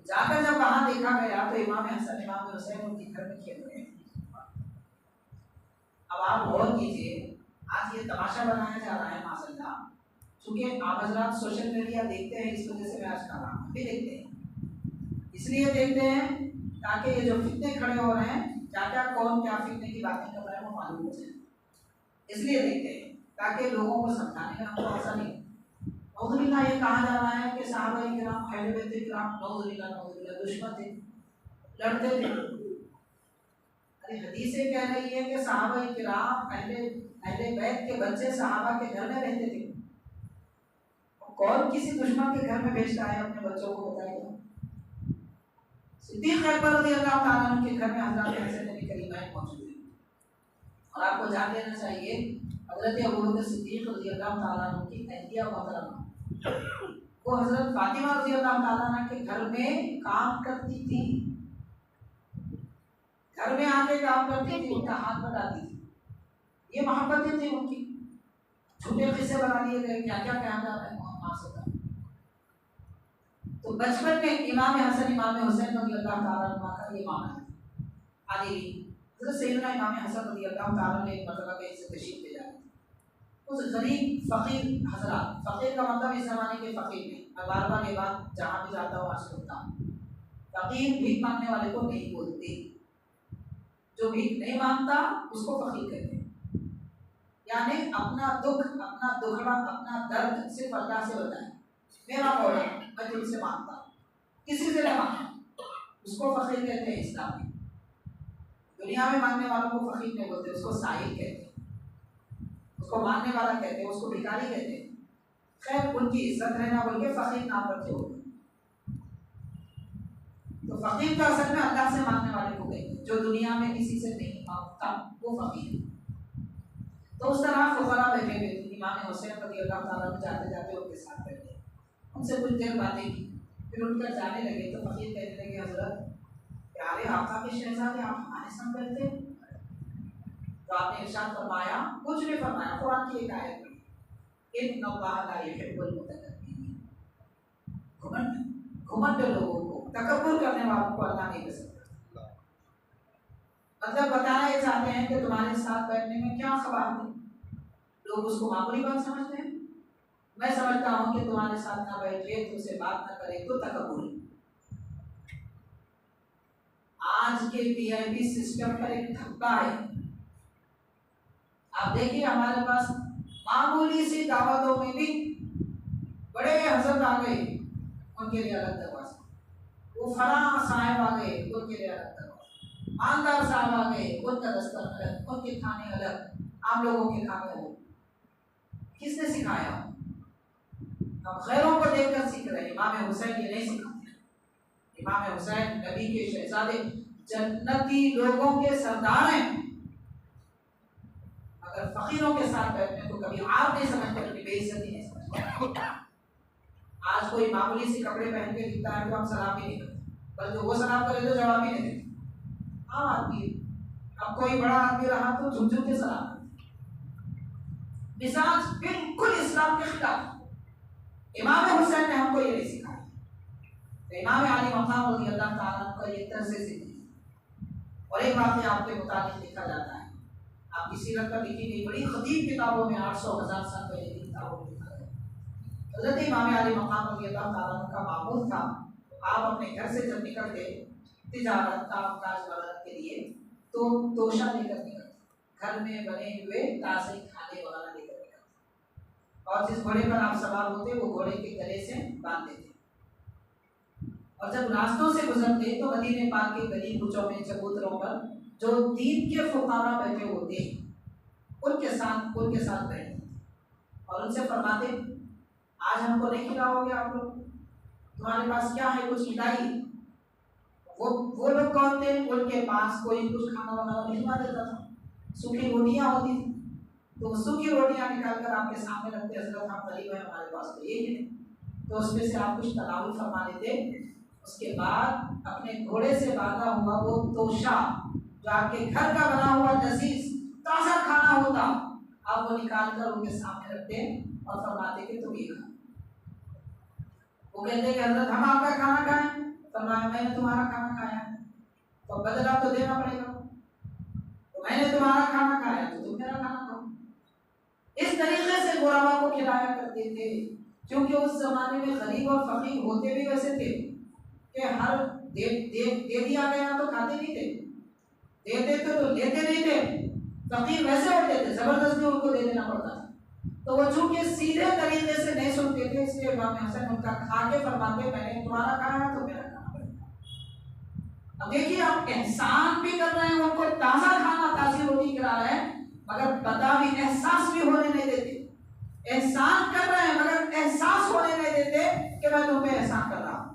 जाकर जब वहां देखा गया तो इमाम हसन इमाम हुसैन उनके घर में खेल रहे हैं। अब आप गौर कीजिए, आज ये तमाशा बनाया जा रहा है माशाअल्लाह, चूंकि आप हज़रात सोशल मीडिया देखते हैं, इस वजह से मैं आज कर रहा हूँ, भी देखते हैं, इसलिए देखते हैं ताकि ये जो फितने खड़े हो रहे हैं, क्या कौन क्या फितने की बातें कर रहे हैं वो मालूम हो जाए, इसलिए देखते हैं ताकि लोगों को समझाने में हमको आसानी हो। नौज़ुबिल्लाह ये कहा जा रहा है कि सहाबाए किराम अहले बैत किराम नौज़ुबिल्लाह दुश्मन थे, लड़ते थे। अरे हदीसें कह रही है कि सहाबाए किराम अहले बैत के बच्चे सहाबा के घर में रहते थे। कौन किसी दुश्मन के घर में भेजता है अपने बच्चों को, बताइए। सिद्दीक़ अकबर रज़ियल्लाहु ताला अन्हु के घर में हज़रत हसन नबी करीम मौजूद है। और आपको जान लेना चाहिए हज़रत अबू बकर सिद्दीक़ रज़ियल्लाहु ताला अन्हु की अहलिया मोहतरमा वो हज़रत फातिमा रज़ियल्लाहु ताला अन्हा के घर में काम करती थी, घर में आके काम करती थी, उनका हाथ बढ़ाती थी। ये मोहब्बतें थी उनकी। छोटे किस्से बना लिए गए, क्या क्या कहा जा रहा है वहाँ से। तो बचपन में इमाम हसन इमाम हुसैन रज़ियल्लाहु ताला अन्हुमा का ये मामला है। आदिली हज़रत सैयदना इमाम हसन रज़ियल्लाहु ताला ने एक मरतबा कहीं से तशरीफ ले जाते, उस गरीब फ़कीर हज़रात, फ़कीर का मतलब इस ज़माने के फ़कीर नहीं, मैं बार बार ये बात जहाँ भी जाता हूँ आज करता हूँ, फ़कीर भीख मांगने वाले को नहीं बोलते, जो भीख नहीं मांगता उसको फ़कीर कहते हैं। यानी अपना दुख, अपना दुखड़ा, अपना दर्द सिर्फ अल्लाह से बताएं, मेरा मौला मैं तुमसे मांगता हूँ, किसी से नहीं मांगता, उसको फ़कीर कहते हैं इस्लाम में। दुनिया में मांगने वालों को फकीर नहीं बोलते, उसको साहिल कहते हैं, उसको मांगने वाला कहते हैं, उसको भिखारी कहते हैं। खैर उनकी इज्जत रहना बोल के फकीर नाम रखे हो। तो फकीर तो असल में अल्लाह से मांगने वाले को कहते हैं, जो दुनिया में किसी से नहीं मांगता वो फकीर है। तो उस तरह फुकरा बैठे हुए थे, इमाम हुसैन रज़ियल्लाहु ताला में जाते जाते उनके साथ बैठे, उनसे कुछ देर बातें की, फिर उठकर जाने लगे। तो फकीर कहने लगे, हजरत प्यारे आका के शहजादे, आप हमारे साथ बैठते? तो आपने इरशाद फरमाया, कुछ भी फरमाया, कुरान की एक आयत में, इन्नल्लाह ला युहिब्बुल मुतकब्बिरीन, घमंड लोगों को, तकब्बुर करने वालों को अल्लाह नहीं पसंद करता। मतलब बताना ये चाहते हैं कि तुम्हारे साथ बैठने में क्या खबर है, लोग उसको मामूली बात समझते हैं। मैं समझता हूँ कि तुम्हारे साथ ना बैठे, तुमसे बात ना करे तो तकब्बुर है। आज के पीआईबी सिस्टम पर एक धब्बा है। आप देखिए हमारे पास मामूली सी दावतों में भी बड़े हजरत आ गए, उनके लिए अलग दरवाजा, वो फलां साहब आ गए, उनके लिए अलग दरवाजा, मानदार साहब आ गए, उनका दस्तर अलग, उनके खाने अलग, आम लोगों के खाने अलग। किसने सिखाया? हम गैरों को देखकर सीख रहे हैं। इमाम हुसैन ये नहीं सिखाते। इमाम हुसैन नबी के शहजादे, जन्नती लोगों के सरदार हैं। अगर फकीरों के साथ बैठने को कभी आप नहीं समझते, अपनी बेइज्जती नहीं समझते। आज कोई मामूली से कपड़े पहन के दिखता है तो हम सलाम भी नहीं करते, बल्कि वो सलाम करे तो जवाब ही नहीं देते। आम आदमी, अब कोई बड़ा आदमी रहा तो झुक झुक के सलाम करते। मिजाज बिल्कुल इस्लाम के खिलाफ। इमाम हुसैन ने हमको ये नहीं सिखाया। तो इमाम अली मकाम रज़ियल्लाहु ताला का ये तर्ज़ ज़िंदगी। और एक वाक़या आपके मुताबिक लिखा जाता है, आपकी सीरत पर लिखी गई बड़ी खतीब किताबों में, 800,000 साल पहले की किताबों में लिखा है। हज़रत इमाम अली मकाम रज़ियल्लाहु ताला का मामूल था, आप अपने घर से जब निकलते तिजारत कामकाज वगैरह के लिए तो तोशा लेकर निकलते, घर में बने हुए ताज़े खाने वगैरह लेकर निकलते, और जिस घोड़े पर आप सवार होते वो घोड़े के गले से बांधते थे। और जब रास्तों से गुजरते तो मदीने पाक के गली कूचों में चबूतरों पर जो दीन के फुकारा बैठे होते उनके साथ बैठते और उनसे फरमाते, आज हमको नहीं खिलाओगे आप लोग, तुम्हारे पास क्या है, कुछ खिलाई? वो लोग कौन थे? उनके पास कोई कुछ खाना वाना भिजवा देता था, सूखी रोटियां होती थी, तो सूखी रोटियां निकालकर आपके सामने रखते, हजरत हम गरीब है, हमारे पास तो ये है, तो उसमें से आप कुछ तनावुल फरमा लेते। उसके बाद अपने घोड़े से बांधा हुआ वो तोशा, जो आपके घर का बना हुआ लजीज ताज़ा खाना होता, आप वो निकाल कर उनके सामने रखते और फरमाते कि तुम ये खा। वो कहते कि हजरत हम आपका खाना खाएं? फरमाया, मैंने तुम्हारा खाना खाया, तो बदला तो देना पड़ेगा। तो मैंने तुम्हारा खाना खाया तो तुम मेरा खाना खाओ। इस तरीके से गुलामा को खिलाया करते थे, क्योंकि उस जमाने में गरीब और फकीर होते भी वैसे थे कि हर दे दिया गया तो खाते नहीं थे, देते थे तो लेते नहीं थे। फकीर वैसे होते थे, जबरदस्ती उनको दे देना पड़ता था। तो वो चूंकि सीधे तरीके से नहीं सुनते थे, इसलिए इमाम हसन उनका खा के फरमाते, मैंने तुम्हारा खाया तो मेरा खाना पड़ेगा। अब देखिए, आप एहसान भी कर रहे हैं, उनको ताज़ा खाना, ताज़ी रोटी खिला रहे हैं, मगर पता भी, एहसास भी होने नहीं देते। एहसान कर रहे हैं मगर एहसास होने नहीं देते कि मैं तुम पे एहसान कर रहा हूँ।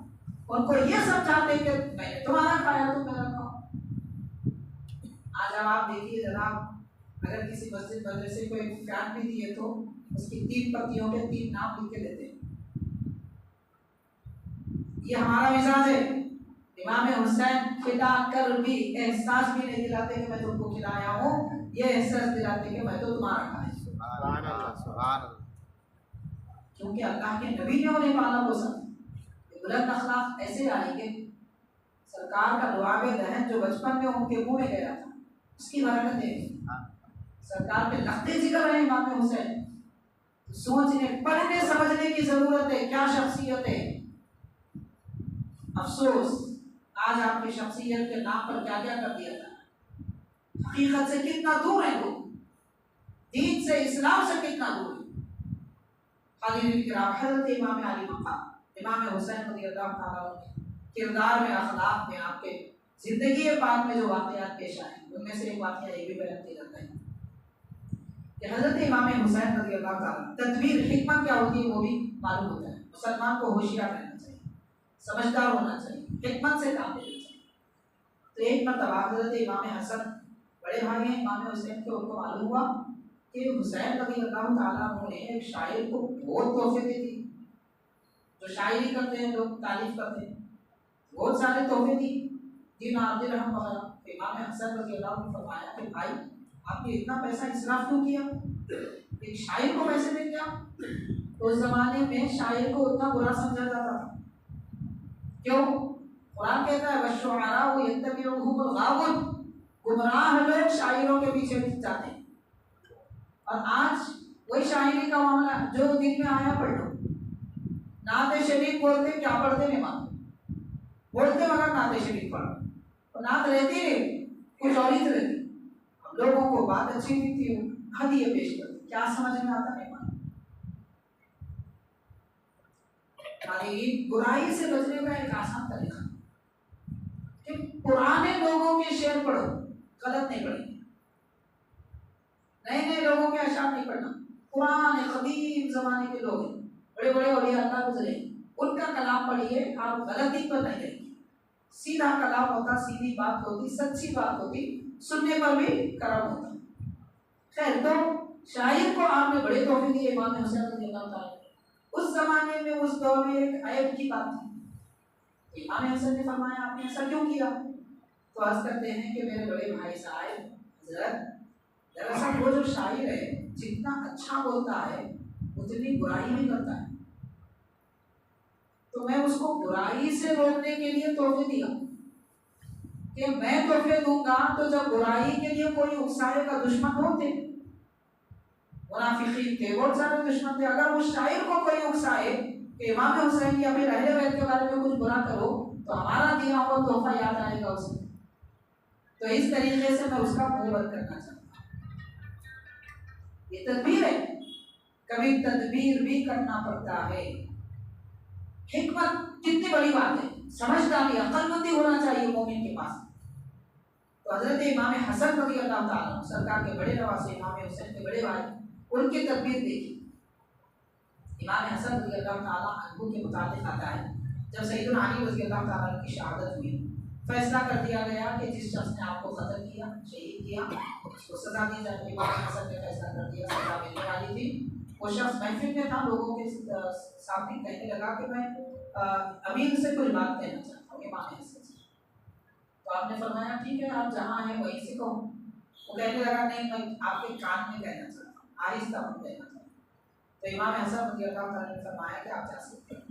उनको ये समझाते कि मैंने तुम्हारा खाया तुम मेरा खाओ। आज अब आप देखिए जनाब, अगर किसी मस्जिद मदरसे को एक फैन भी दिए तो उसकी 3 पत्तियों के 3 नाम लिख के देते हैं। ये हमारा मिजाज है। इमाम हुसैन खिला कर भी एहसास भी नहीं दिलाते कि मैं तुमको खिलाया हूँ, ये एहसास दिलाते कि मैं तो तुम्हारा खाया। क्योंकि अल्लाह के नबी ने उन्हें पाला पोसा। बुलंद अखलाक ऐसे आएंगे, सरकार का लुआबे दहन जो बचपन में उनके मुंह में गया था, उसकी बरकतें सरकार पे लगते जिक्र रहे इमाम हुसैन। सोचने पढ़ने समझने की जरूरत है, क्या शख्सियत है। अफसोस आज आपकी शख्सियत के नाम पर क्या क्या कर दिया था। हकीकत से कितना दूर है लोग, दीन से, इस्लाम से कितना दूर है। हज़रत इमाम अली मकाम, इमाम हुसैन रज़ियल्लाहु ताला अन्हु किरदार में, अखलाक में, आपके जिंदगी पाक में जो वाक़यात पेश आए उनमें से एक वाक़या ये भी बयान किया जाता है कि हज़रत इमाम हुसैन रज़ी अल्लाह ताला तदबीर हिकमत क्या होती है वो भी मालूम होता है। मुसलमान को होशियार रहना चाहिए, समझदार होना चाहिए, हिकमत से काम लेना चाहिए। तो एक मरतबा हज़रत इमाम हसन बड़े भाई हैं इमाम हुसैन के, उनको मालूम हुआ कि हुसैन रज़ी अल्लाह ताला ने एक शायर को बहुत तोहफे दे दिए। जो शायरी करते हैं लोग, तारीफ करते हैं, बहुत सारे तोहफे दिए, दिन आदिल रहम वगैरह। इमाम हसन रज़ी अल्लाह ने फरमाया कि भाई आपने इतना पैसा इसराफ क्यों किया, एक शायर को पैसे दे दिया। तो उस जमाने में शायर को उतना बुरा समझा जाता था। क्यों? कुरान कहता है वशुअरा वो यत्तबिउहुमुल गावून, गुमराह लोग शायरों के पीछे जाते हैं। और आज वही शायरी का मामला जो दिन में आया पढ़ लो। नाते शरीफ बोलते क्या पढ़ते मेहमान, बोलते मगर नाते शरीफ पढ़ो, तो नात रहती नहीं कुछ और ही रहती। लोगों को बात अच्छी दिखती हो, हदिये पेश करते, क्या समझ में आता मेहमान। बुराई से बचने का एक आसान तरीका कि पुराने लोगों के शेर पढ़ो, गलत नहीं पढ़ेंगे। नए नए लोगों के अशार नहीं पढ़ना। पुराने कदीम जमाने के लोग बड़े बड़े औलिया अल्लाह गुजरे, उनका कलाम पढ़िए, आप गलती पर नहीं रहेंगे। सीधा कलाम होता, सीधी बात होती, सच्ची बात होती, सुनने पर भी करम होता। खैर, तो शायर को आपने बड़े तोहफे दिए इमाम हुसैन रज़ियल्लाहु ताला। उस जमाने में उस दौर में एक ऐब की बात थी। इमाम हुसैन ने फरमाया आपने ऐसा क्यों किया? तो अर्ज करते हैं कि मेरे बड़े भाई साहब हजरत, दरअसल वो जो शायर है जितना अच्छा बोलता है उतनी बुराई भी करता है। तो मैं उसको बुराई से रोकने के लिए तोहफे दिया कि मैं तोहफे दूंगा तो जब बुराई के लिए कोई उकसाएगा, दुश्मन होते मुनाफिकीन थे, बहुत सारे दुश्मन थे। अगर उस शायर को कोई उकसाए कि इमाम हुसैन या फिर अहले बैत के बारे में कुछ बुरा करो, तो हमारा दिया हुआ तोहफा याद आएगा उसे। तो इस तरीके से मैं उसका मुंह बंद करना चाहता हूँ। ये तदबीर है, कभी तदबीर भी करना पड़ता है। हिकमत कितनी बड़ी बात है, समझदारी, अक्लमंदी होना चाहिए मोमिन के पास। तो हजरत इमाम हसन रज़ी अल्लाह ताला सरकार के बड़े नवासे इमाम हुसैन के बड़े भाई, उनकी तदबीर देखी। इमाम हसन रज़ी अल्लाह ताला अन्हु के मुताबिक आता है जब सैयदना अली रज़ी अल्लाह ताला की शहादत हुई, फैसला कर दिया गया कि जिस शख्स ने आपको कत्ल किया, शहीद किया, उसको सजा दी जाए। इमाम हसन ने फैसला कर दिया, सजा मिलने वाली थी। वो शख्स महफिल में था, लोगों के सामने कहने लगा कि मैं अमीर से कुछ बात कहना चाहता हूँ इमाम हसन से। तो आपने फरमाया ठीक है, आप जहाँ हैं वहीं से कहो। वो कहने लगा नहीं, मैं आपके कान में कहना चाहता हूँ, आहिस्ता में कहना चाहता हूँ। तो इमाम हसन रज़ी अल्लाह ताला ने फरमाया कि आप जा सकते हैं,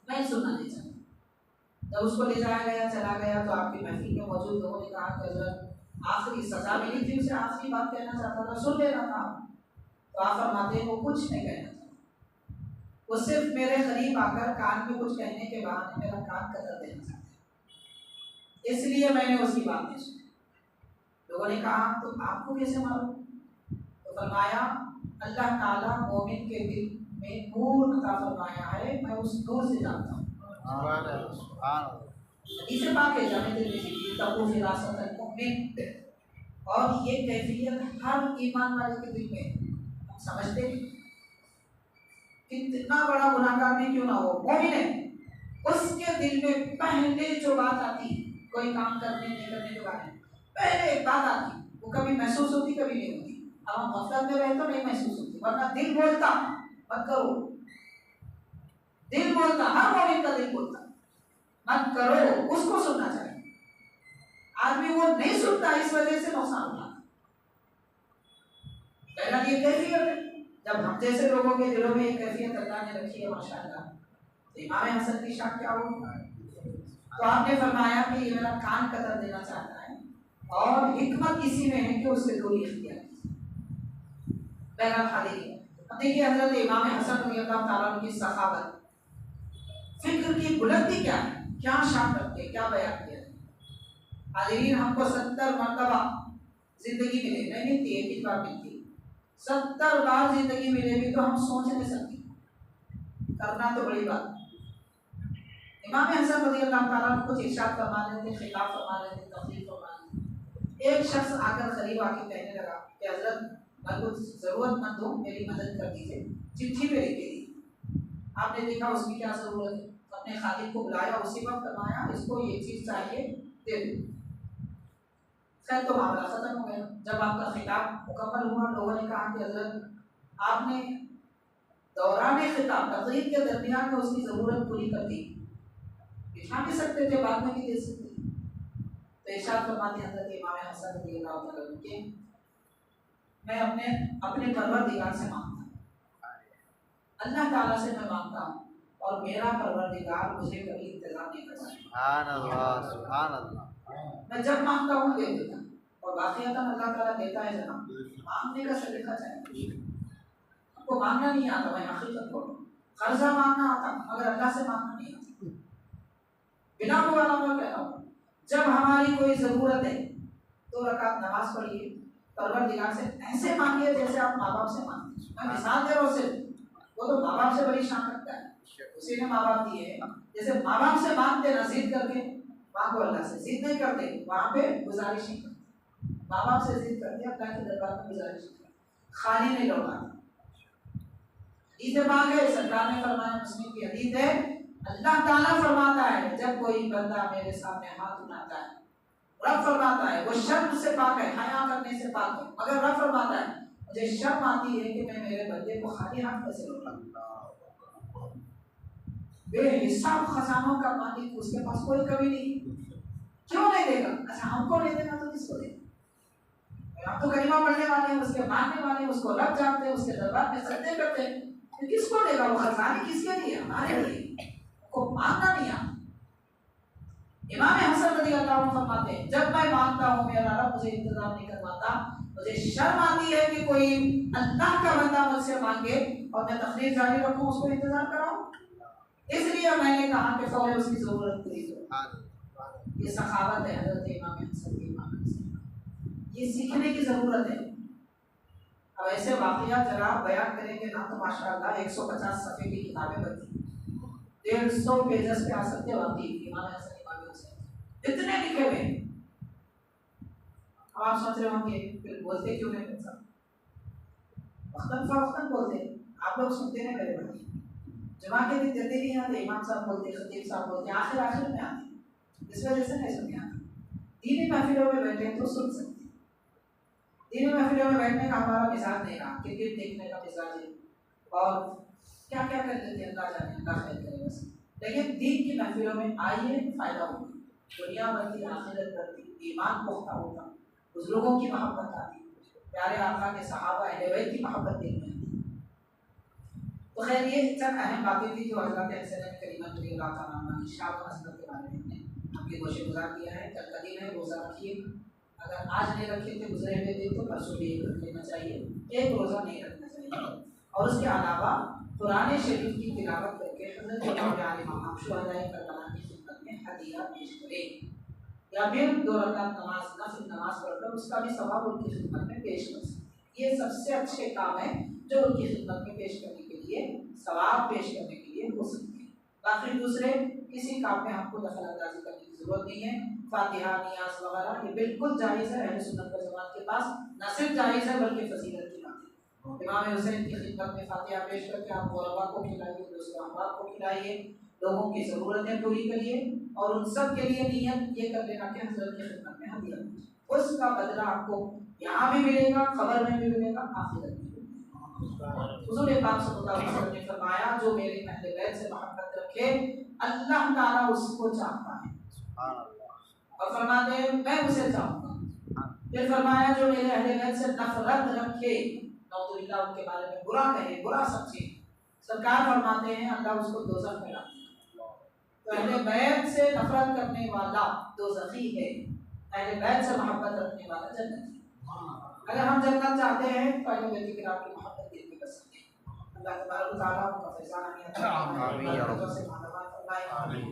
मैं सुनना नहीं चाहता। जब उसको ले जाया गया, चला गया, तो आपकी महफिल में मौजूद लोगों ने कहा कि हज़रत आखिरी सजा मिली थी उसे, आखिरी बात कहना चाहता था, सुन लेना था। तो आप फरमाते हैं वो कुछ नहीं कहना चाहता, वो सिर्फ मेरे करीब आकर कान में कुछ कहने के बहाने मेरा कान कतर देना चाहता है, इसलिए मैंने उसकी बात नहीं सुनी। लोगों ने कहा तो आपको कैसे मालूम? तो फरमाया अल्लाह ताला मोमिन के दिल में नूर अता फरमाया है, मैं उस नूर से जानता हूँ। इसे पाक है जाने दे दीजिए तको फिरासत मोमिन, और ये कैफियत हर ईमान वाले के दिल में हम समझते हैं। कितना बड़ा गुनाहगार भी क्यों ना हो, मोमिन है, उसके दिल में पहले जो बात आती, कोई काम करने नहीं करने के बारे में पहले एक बात आती, वो कभी महसूस होती कभी नहीं होती। अब हम गफलत में रहे तो नहीं महसूस होती, वरना दिल बोलता मत करो, दिल बोलता, हर मोमिन का दिल बोलता मत करो, उसको सुनना चाहिए। आदमी वो नहीं सुनता, इस वजह से नुकसान उठाता। पहला ये कैफियत है, जब हम जैसे लोगों के दिलों में ये कैफियत अल्लाह ने रखी है माशाअल्लाह, तो इमाम हसन की शान क्या होगी? तो आपने फरमाया कि ये मेरा कान कतर देना चाहता है, और हिकमत इसी में है कि उससे दूरी इख्तियार की। पहला खाली है। अब देखिए हजरत इमाम हसन रज़ी अल्लाह ताला की सखावत, फिक्र की बुलंदी क्या है, क्या शान रखते, क्या बयान किया। हाज़रीन, हमको 70 मरतबा जिंदगी मिले, नहीं मिलती, एक ही बार मिलती, 70 बार जिंदगी मिले भी तो हम सोच नहीं सकते, करना तो बड़ी बात। इमाम हसन रज़ी अल्लाह ताला अन्हु कुछ इरशाद फरमा रहे थे, खिताब फरमा रहे थे, तकरीर फरमा रहे थे। एक शख्स आकर करीब आके कहने लगा कि हजरत मैं कुछ जरूरतमंद हूँ, मेरी मदद कर दीजिए, चिट्ठी पे लिख के दी। आपने देखा उसकी क्या जरूरत है, अपने खादिम को बुलाया, उसी वक्त फरमाया इसको ये चीज चाहिए, दे दो। खैर तो मामला खत्म हो गया। जब आपका खिताब मुकम्मल हुआ, लोगों ने कहा कि हजरत आपने दौरान खिताब तकरीर के दरमियान में उसकी ज़रूरत पूरी कर दी, बिठा भी सकते थे, बाद में भी दे सकते थे। तो इरशाद फरमाते हज़रत इमाम हसन रज़ियल्लाहु ताला अन्हु के मैं अपने परवरदिगार से मांगता हूँ, अल्लाह ताला से मैं मांगता हूँ और मेरा परवरदिगार मुझे कभी इंतज़ार नहीं करता। सुभान अल्लाह, सुभान अल्लाह। मैं जब मांगता हूँ दे देता, और वाक़ईतन अल्लाह ताला देता है जनाब। मांगने का सलीका चाहिए। आपको मांगना नहीं आता, मैं हकीकत बोलूँ, कर्जा मांगना आता मगर अल्लाह से मांगना नहीं आता। बिना मुबाला मैं कह रहा हूँ, जब हमारी कोई ज़रूरत है 2 रकात नमाज पढ़िए, परवरदिगार से ऐसे मांगिए जैसे आप माँ बाप से मांगते हैं। मैं मिसाल दे रहा हूँ सिर्फ, वो तो माँ बाप से बड़ी शान रखता है, उसी ने माँ बाप दिए हैं। जैसे माँ बाप से मांगते ना जिद करके, मांगो अल्लाह से, जिद नहीं करते, वहाँ पे गुजारिश नहीं करते। माँ बाप से जिद करते, अल्लाह के दरबार में गुजारिश नहीं करते, खाली नहीं लौटाते। हदीस पाक है, सरकार ने फरमाया, मुस्लिम की हदीस है, अल्लाह ताला फरमाता है जब कोई बंदा मेरे सामने हाथ उठाता है, रब फरमाता है वो शर्म से पाक है, हया करने से पाक है, मगर रब फरमाता है मुझे शर्म आती है कि मैं मेरे बंदे को खाली हाथ कैसे लौटाऊं। बेहिसाब खजानों का मालिक, उसके पास कोई कमी नहीं, क्यों नहीं देगा? अच्छा हमको नहीं देगा तो किसको देगा? हम तो कलीमा पढ़ने वाले हैं, उसके मानने वाले हैं, उसको रब जानते हैं, उसके दरबार में सजदे करते हैं, तो किसको देगा? वो खजाने किसके लिए? हमारे लिए। को मांगना नहीं आता। इमाम हसन रज़ी अल्लाह अन्हु फरमाते हैं जब मैं मांगता हूँ मेरा रब मुझे इंतजाम नहीं करवाता, मुझे शर्म आती है कि कोई अल्लाह का बंदा मुझसे मांगे और मैं तकरीर जारी रखूँ, उसको इंतजार कराऊँ। इसलिए मैंने कहा कि फौरन उसकी जरूरत पूरी करो। ये सखावत है हज़रत इमाम हसन की, इमाम हसन ये सीखने की जरूरत है। अब ऐसे वाक़िया जरा बयान करेंगे ना तो माशाअल्लाह 150 सफ़े की किताबें बनती, 150 पेजेस पे आ सकते वाकई इमाम हसन इमाम हुसैन इतने लिखे हुए। अब आप सोच रहे होंगे फिर बोलते क्यों नहीं बन सकते? वक्तन फवक्तन बोलते, आप लोग सुनते हैं मेरे भाई, जमा के दिन जल्दी नहीं आते, इमाम साहब बोलते, खतीब साहब बोलते, आखिर में आते, इस वजह से नहीं सुनते आते। दीनी महफिलों में बैठे तो सुन सकते, दीनी महफिलों में बैठने का हमारा मिजाज नहीं रहा, क्रिकेट देखने का मिजाज है और क्या क्या कर देते हैं, अल्लाह जाने, अल्लाह खैर करे बस। लेकिन दीन की महफिलों में आइए, फायदा होगा, दुनिया बनती, आखिरत बनती, ईमान पुख्ता होगा, बुजुर्गों की मोहब्बत आती, प्यारे आका के सहाबा अहले बैत की मोहब्बत देखने आती। तो खैर ये चंद अहम बातें थी जो हज़रत हसन करीमा रज़ियल्लाहु ताला अन्हा की शान और हसरत के बारे में हमने आपके गोशे गुजार किया है। कल कदीम है, रोज़ा रखिए, अगर आज नहीं रखे थे गुजरे हुए दिन तो परसों भी एक रख लेना चाहिए, एक रोज़ा नहीं रखना चाहिए। और उसके अलावा कुरान शरीफ की तिलावत करके हज़रत इमाम शुहदाए करबला की खिदमत में हदिया पेश करें, या फिर 2 रकात नमाज नफिल नमाज पढ़कर उसका भी सवाब उनकी खिदमत में पेश कर सकते। ये सबसे अच्छे काम है जो उनकी खिदमत में पेश करने के लिए, सवाब पेश करने के लिए हो सकते हैं। बाकी दूसरे किसी काम में हमको दखल अंदाजी करने की जरूरत नहीं है। फातिहा, नियाज वगैरह ये बिल्कुल जायज़ है, अहले सुन्नत व जमात के पास न सिर्फ जायज़ है बल्कि फजीलत की बात है। इमाम हुसैन की खिदमत में फातिहा पेश करके आप ग़ुरबा को खिलाइए, दोस्तों अहबाब को खिलाइए, लोगों की ज़रूरतें पूरी करिए और उन सब के लिए नियत ये कर लेना कि हज़रत की खिदमत में हदिया, उसका बदला आपको यहाँ भी मिलेगा, खबर में भी मिलेगा, आखिरत में भी मिलेगा। हुज़ूर पाक सल्लल्लाहु अलैहि वसल्लम ने फरमाया जो मेरे अहले बैत से मोहब्बत रखे अल्लाह ताला उसको चाहता है, और फरमाते हैं मैं उसे चाहूँगा। फिर फरमाया जो मेरे अहले बैत से नफरत रखे, नौजुबिल्लाह उनके बारे में बुरा कहे, बुरा समझे, सरकार फरमाते हैं अल्लाह उसको दोज़ख में डाल देगा। तो अहले बैत से नफरत करने वाला दोज़खी है, अहले बैत से मोहब्बत रखने वाला जन्नती। अगर हम जन्नत चाहते हैं तो अहले बैत की आपकी मोहब्बत दिल में कर सकते हैं। अल्लाह तबारक व तआला उनका फैज़ान आमीन या रब्बल आलमीन।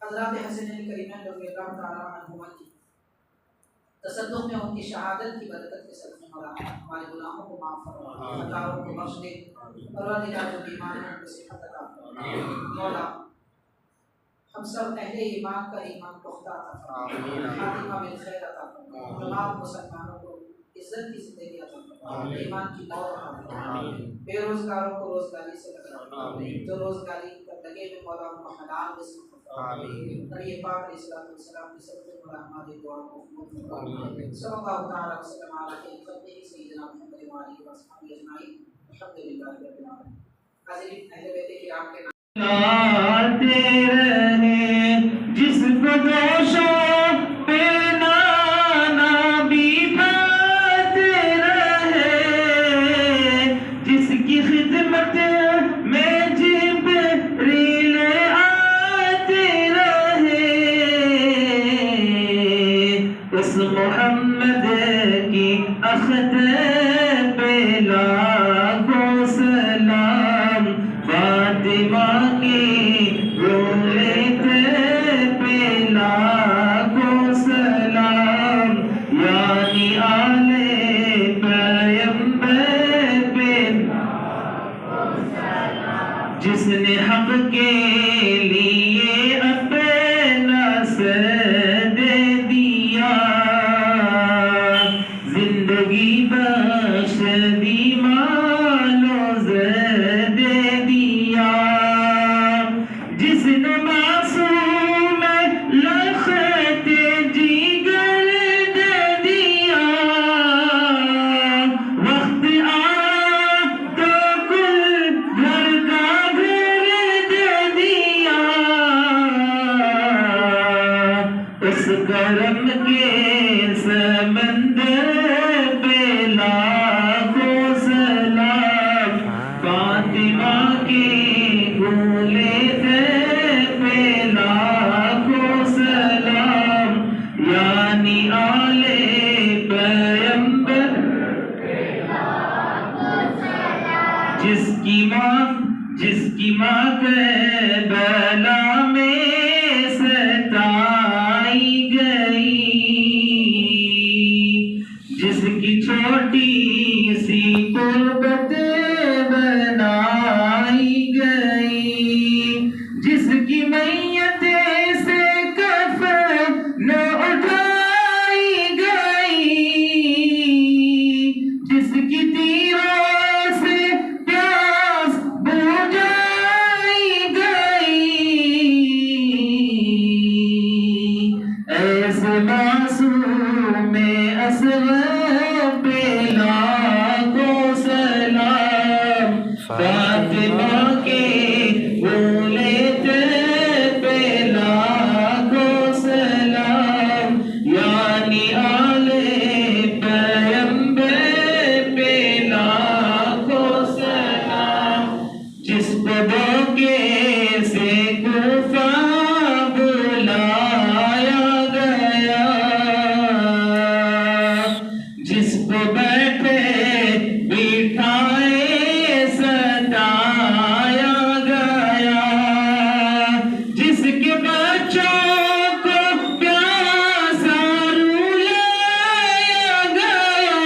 हज़रत हसन करीमा रज़ियल्लाहु तआला अन्हुमा की तसद्दुक़ में उनकी शहादत की बरकत के सदक़े मौला हमारे गुनाहों को माफ़ फरमा, खताओं को बख्श दे, परवरदिगार जो बीमार हैं उनको सेहत अता फरमा। मौला हम सब अहले ईमान का ईमान पुख्ता अता फरमाए, खातिमा बिल खैर अता फरमाए, तमाम मुसलमानों को इज्जत की जिंदगी अता फरमाए, ईमान की मौत अता फरमाए, बेरोजगारों को रोजगारी से लगाए, जो रोजगारी पर लगे हुए मौला उनको हलाल रिज़्क़ फरमाए, नबी पाक अलैहिस्सलाम की सबसे बड़ा हमारी दुआ को कबूल फरमाए। सल्लल्लाहु तआला वसल्लम अला खैरिल सय्यिदिना मुहम्मद व आलिहि व अस्हाबिहि अजमाइन। अल्हम्दुलिल्लाहि रब्बिल आलमीन। हाज़िरीन, अहले बैत किराम के आते रहे जिसको दोषों पे नाना भी पाते रहे, जिसकी खिदमत में जिब्रील आते रहे, उस मोहम्मद की अखद पे लाखों सलाम, फातिमा की रोलेते पे लाखों सलाम, यानी आले पैगंबर पे जिसने हक के लिए अपना सर दे दिया, जिंदगी बख्श दी, मालो ज़र दे दिया, जिसने मासूम लखते जिगर दे दिया, वक्त आया तो कुल घर का घर दे दिया, उस करम के समंदर पे लाखों सलाम, फातिमा के गोले पे लाखों सलाम, यानी आले पैगंबर जिसकी माँ करबला में सताई गई, जिसकी छोटी सी कुर्बत बनाई गई, जिसकी मैयत से कफन उठाई गई, जिसकी तीरों से प्यास बुझाई गई, ऐसे मासूम असग़र पे लाखों सलाम, फातिमा के बोलेते पे लाखों सलाम, यानी आले पैगंबर पे लाखों सलाम, जिसको धोखे से कुफा बुलाया गया, जिसको बैठे बिठाए सताया गया, जिसके बच्चों को प्यासा रुलाया गया,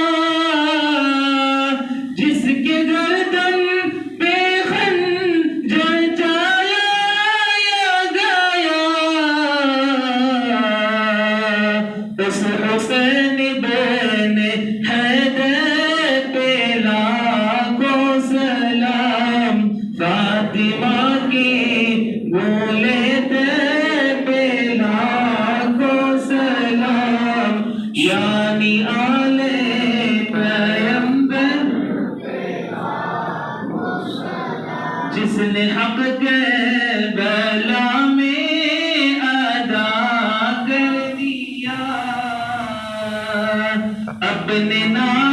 जिसके गर्दन पे खंजर चलाया गया, उस हुसैन बिन हैदर पे लाखों सलाम, फातिमा की गोलेते पे लाखों सलाम, यानी आले पैगंबर जिसने हक के बला में अदा कर दिया, अपने नाम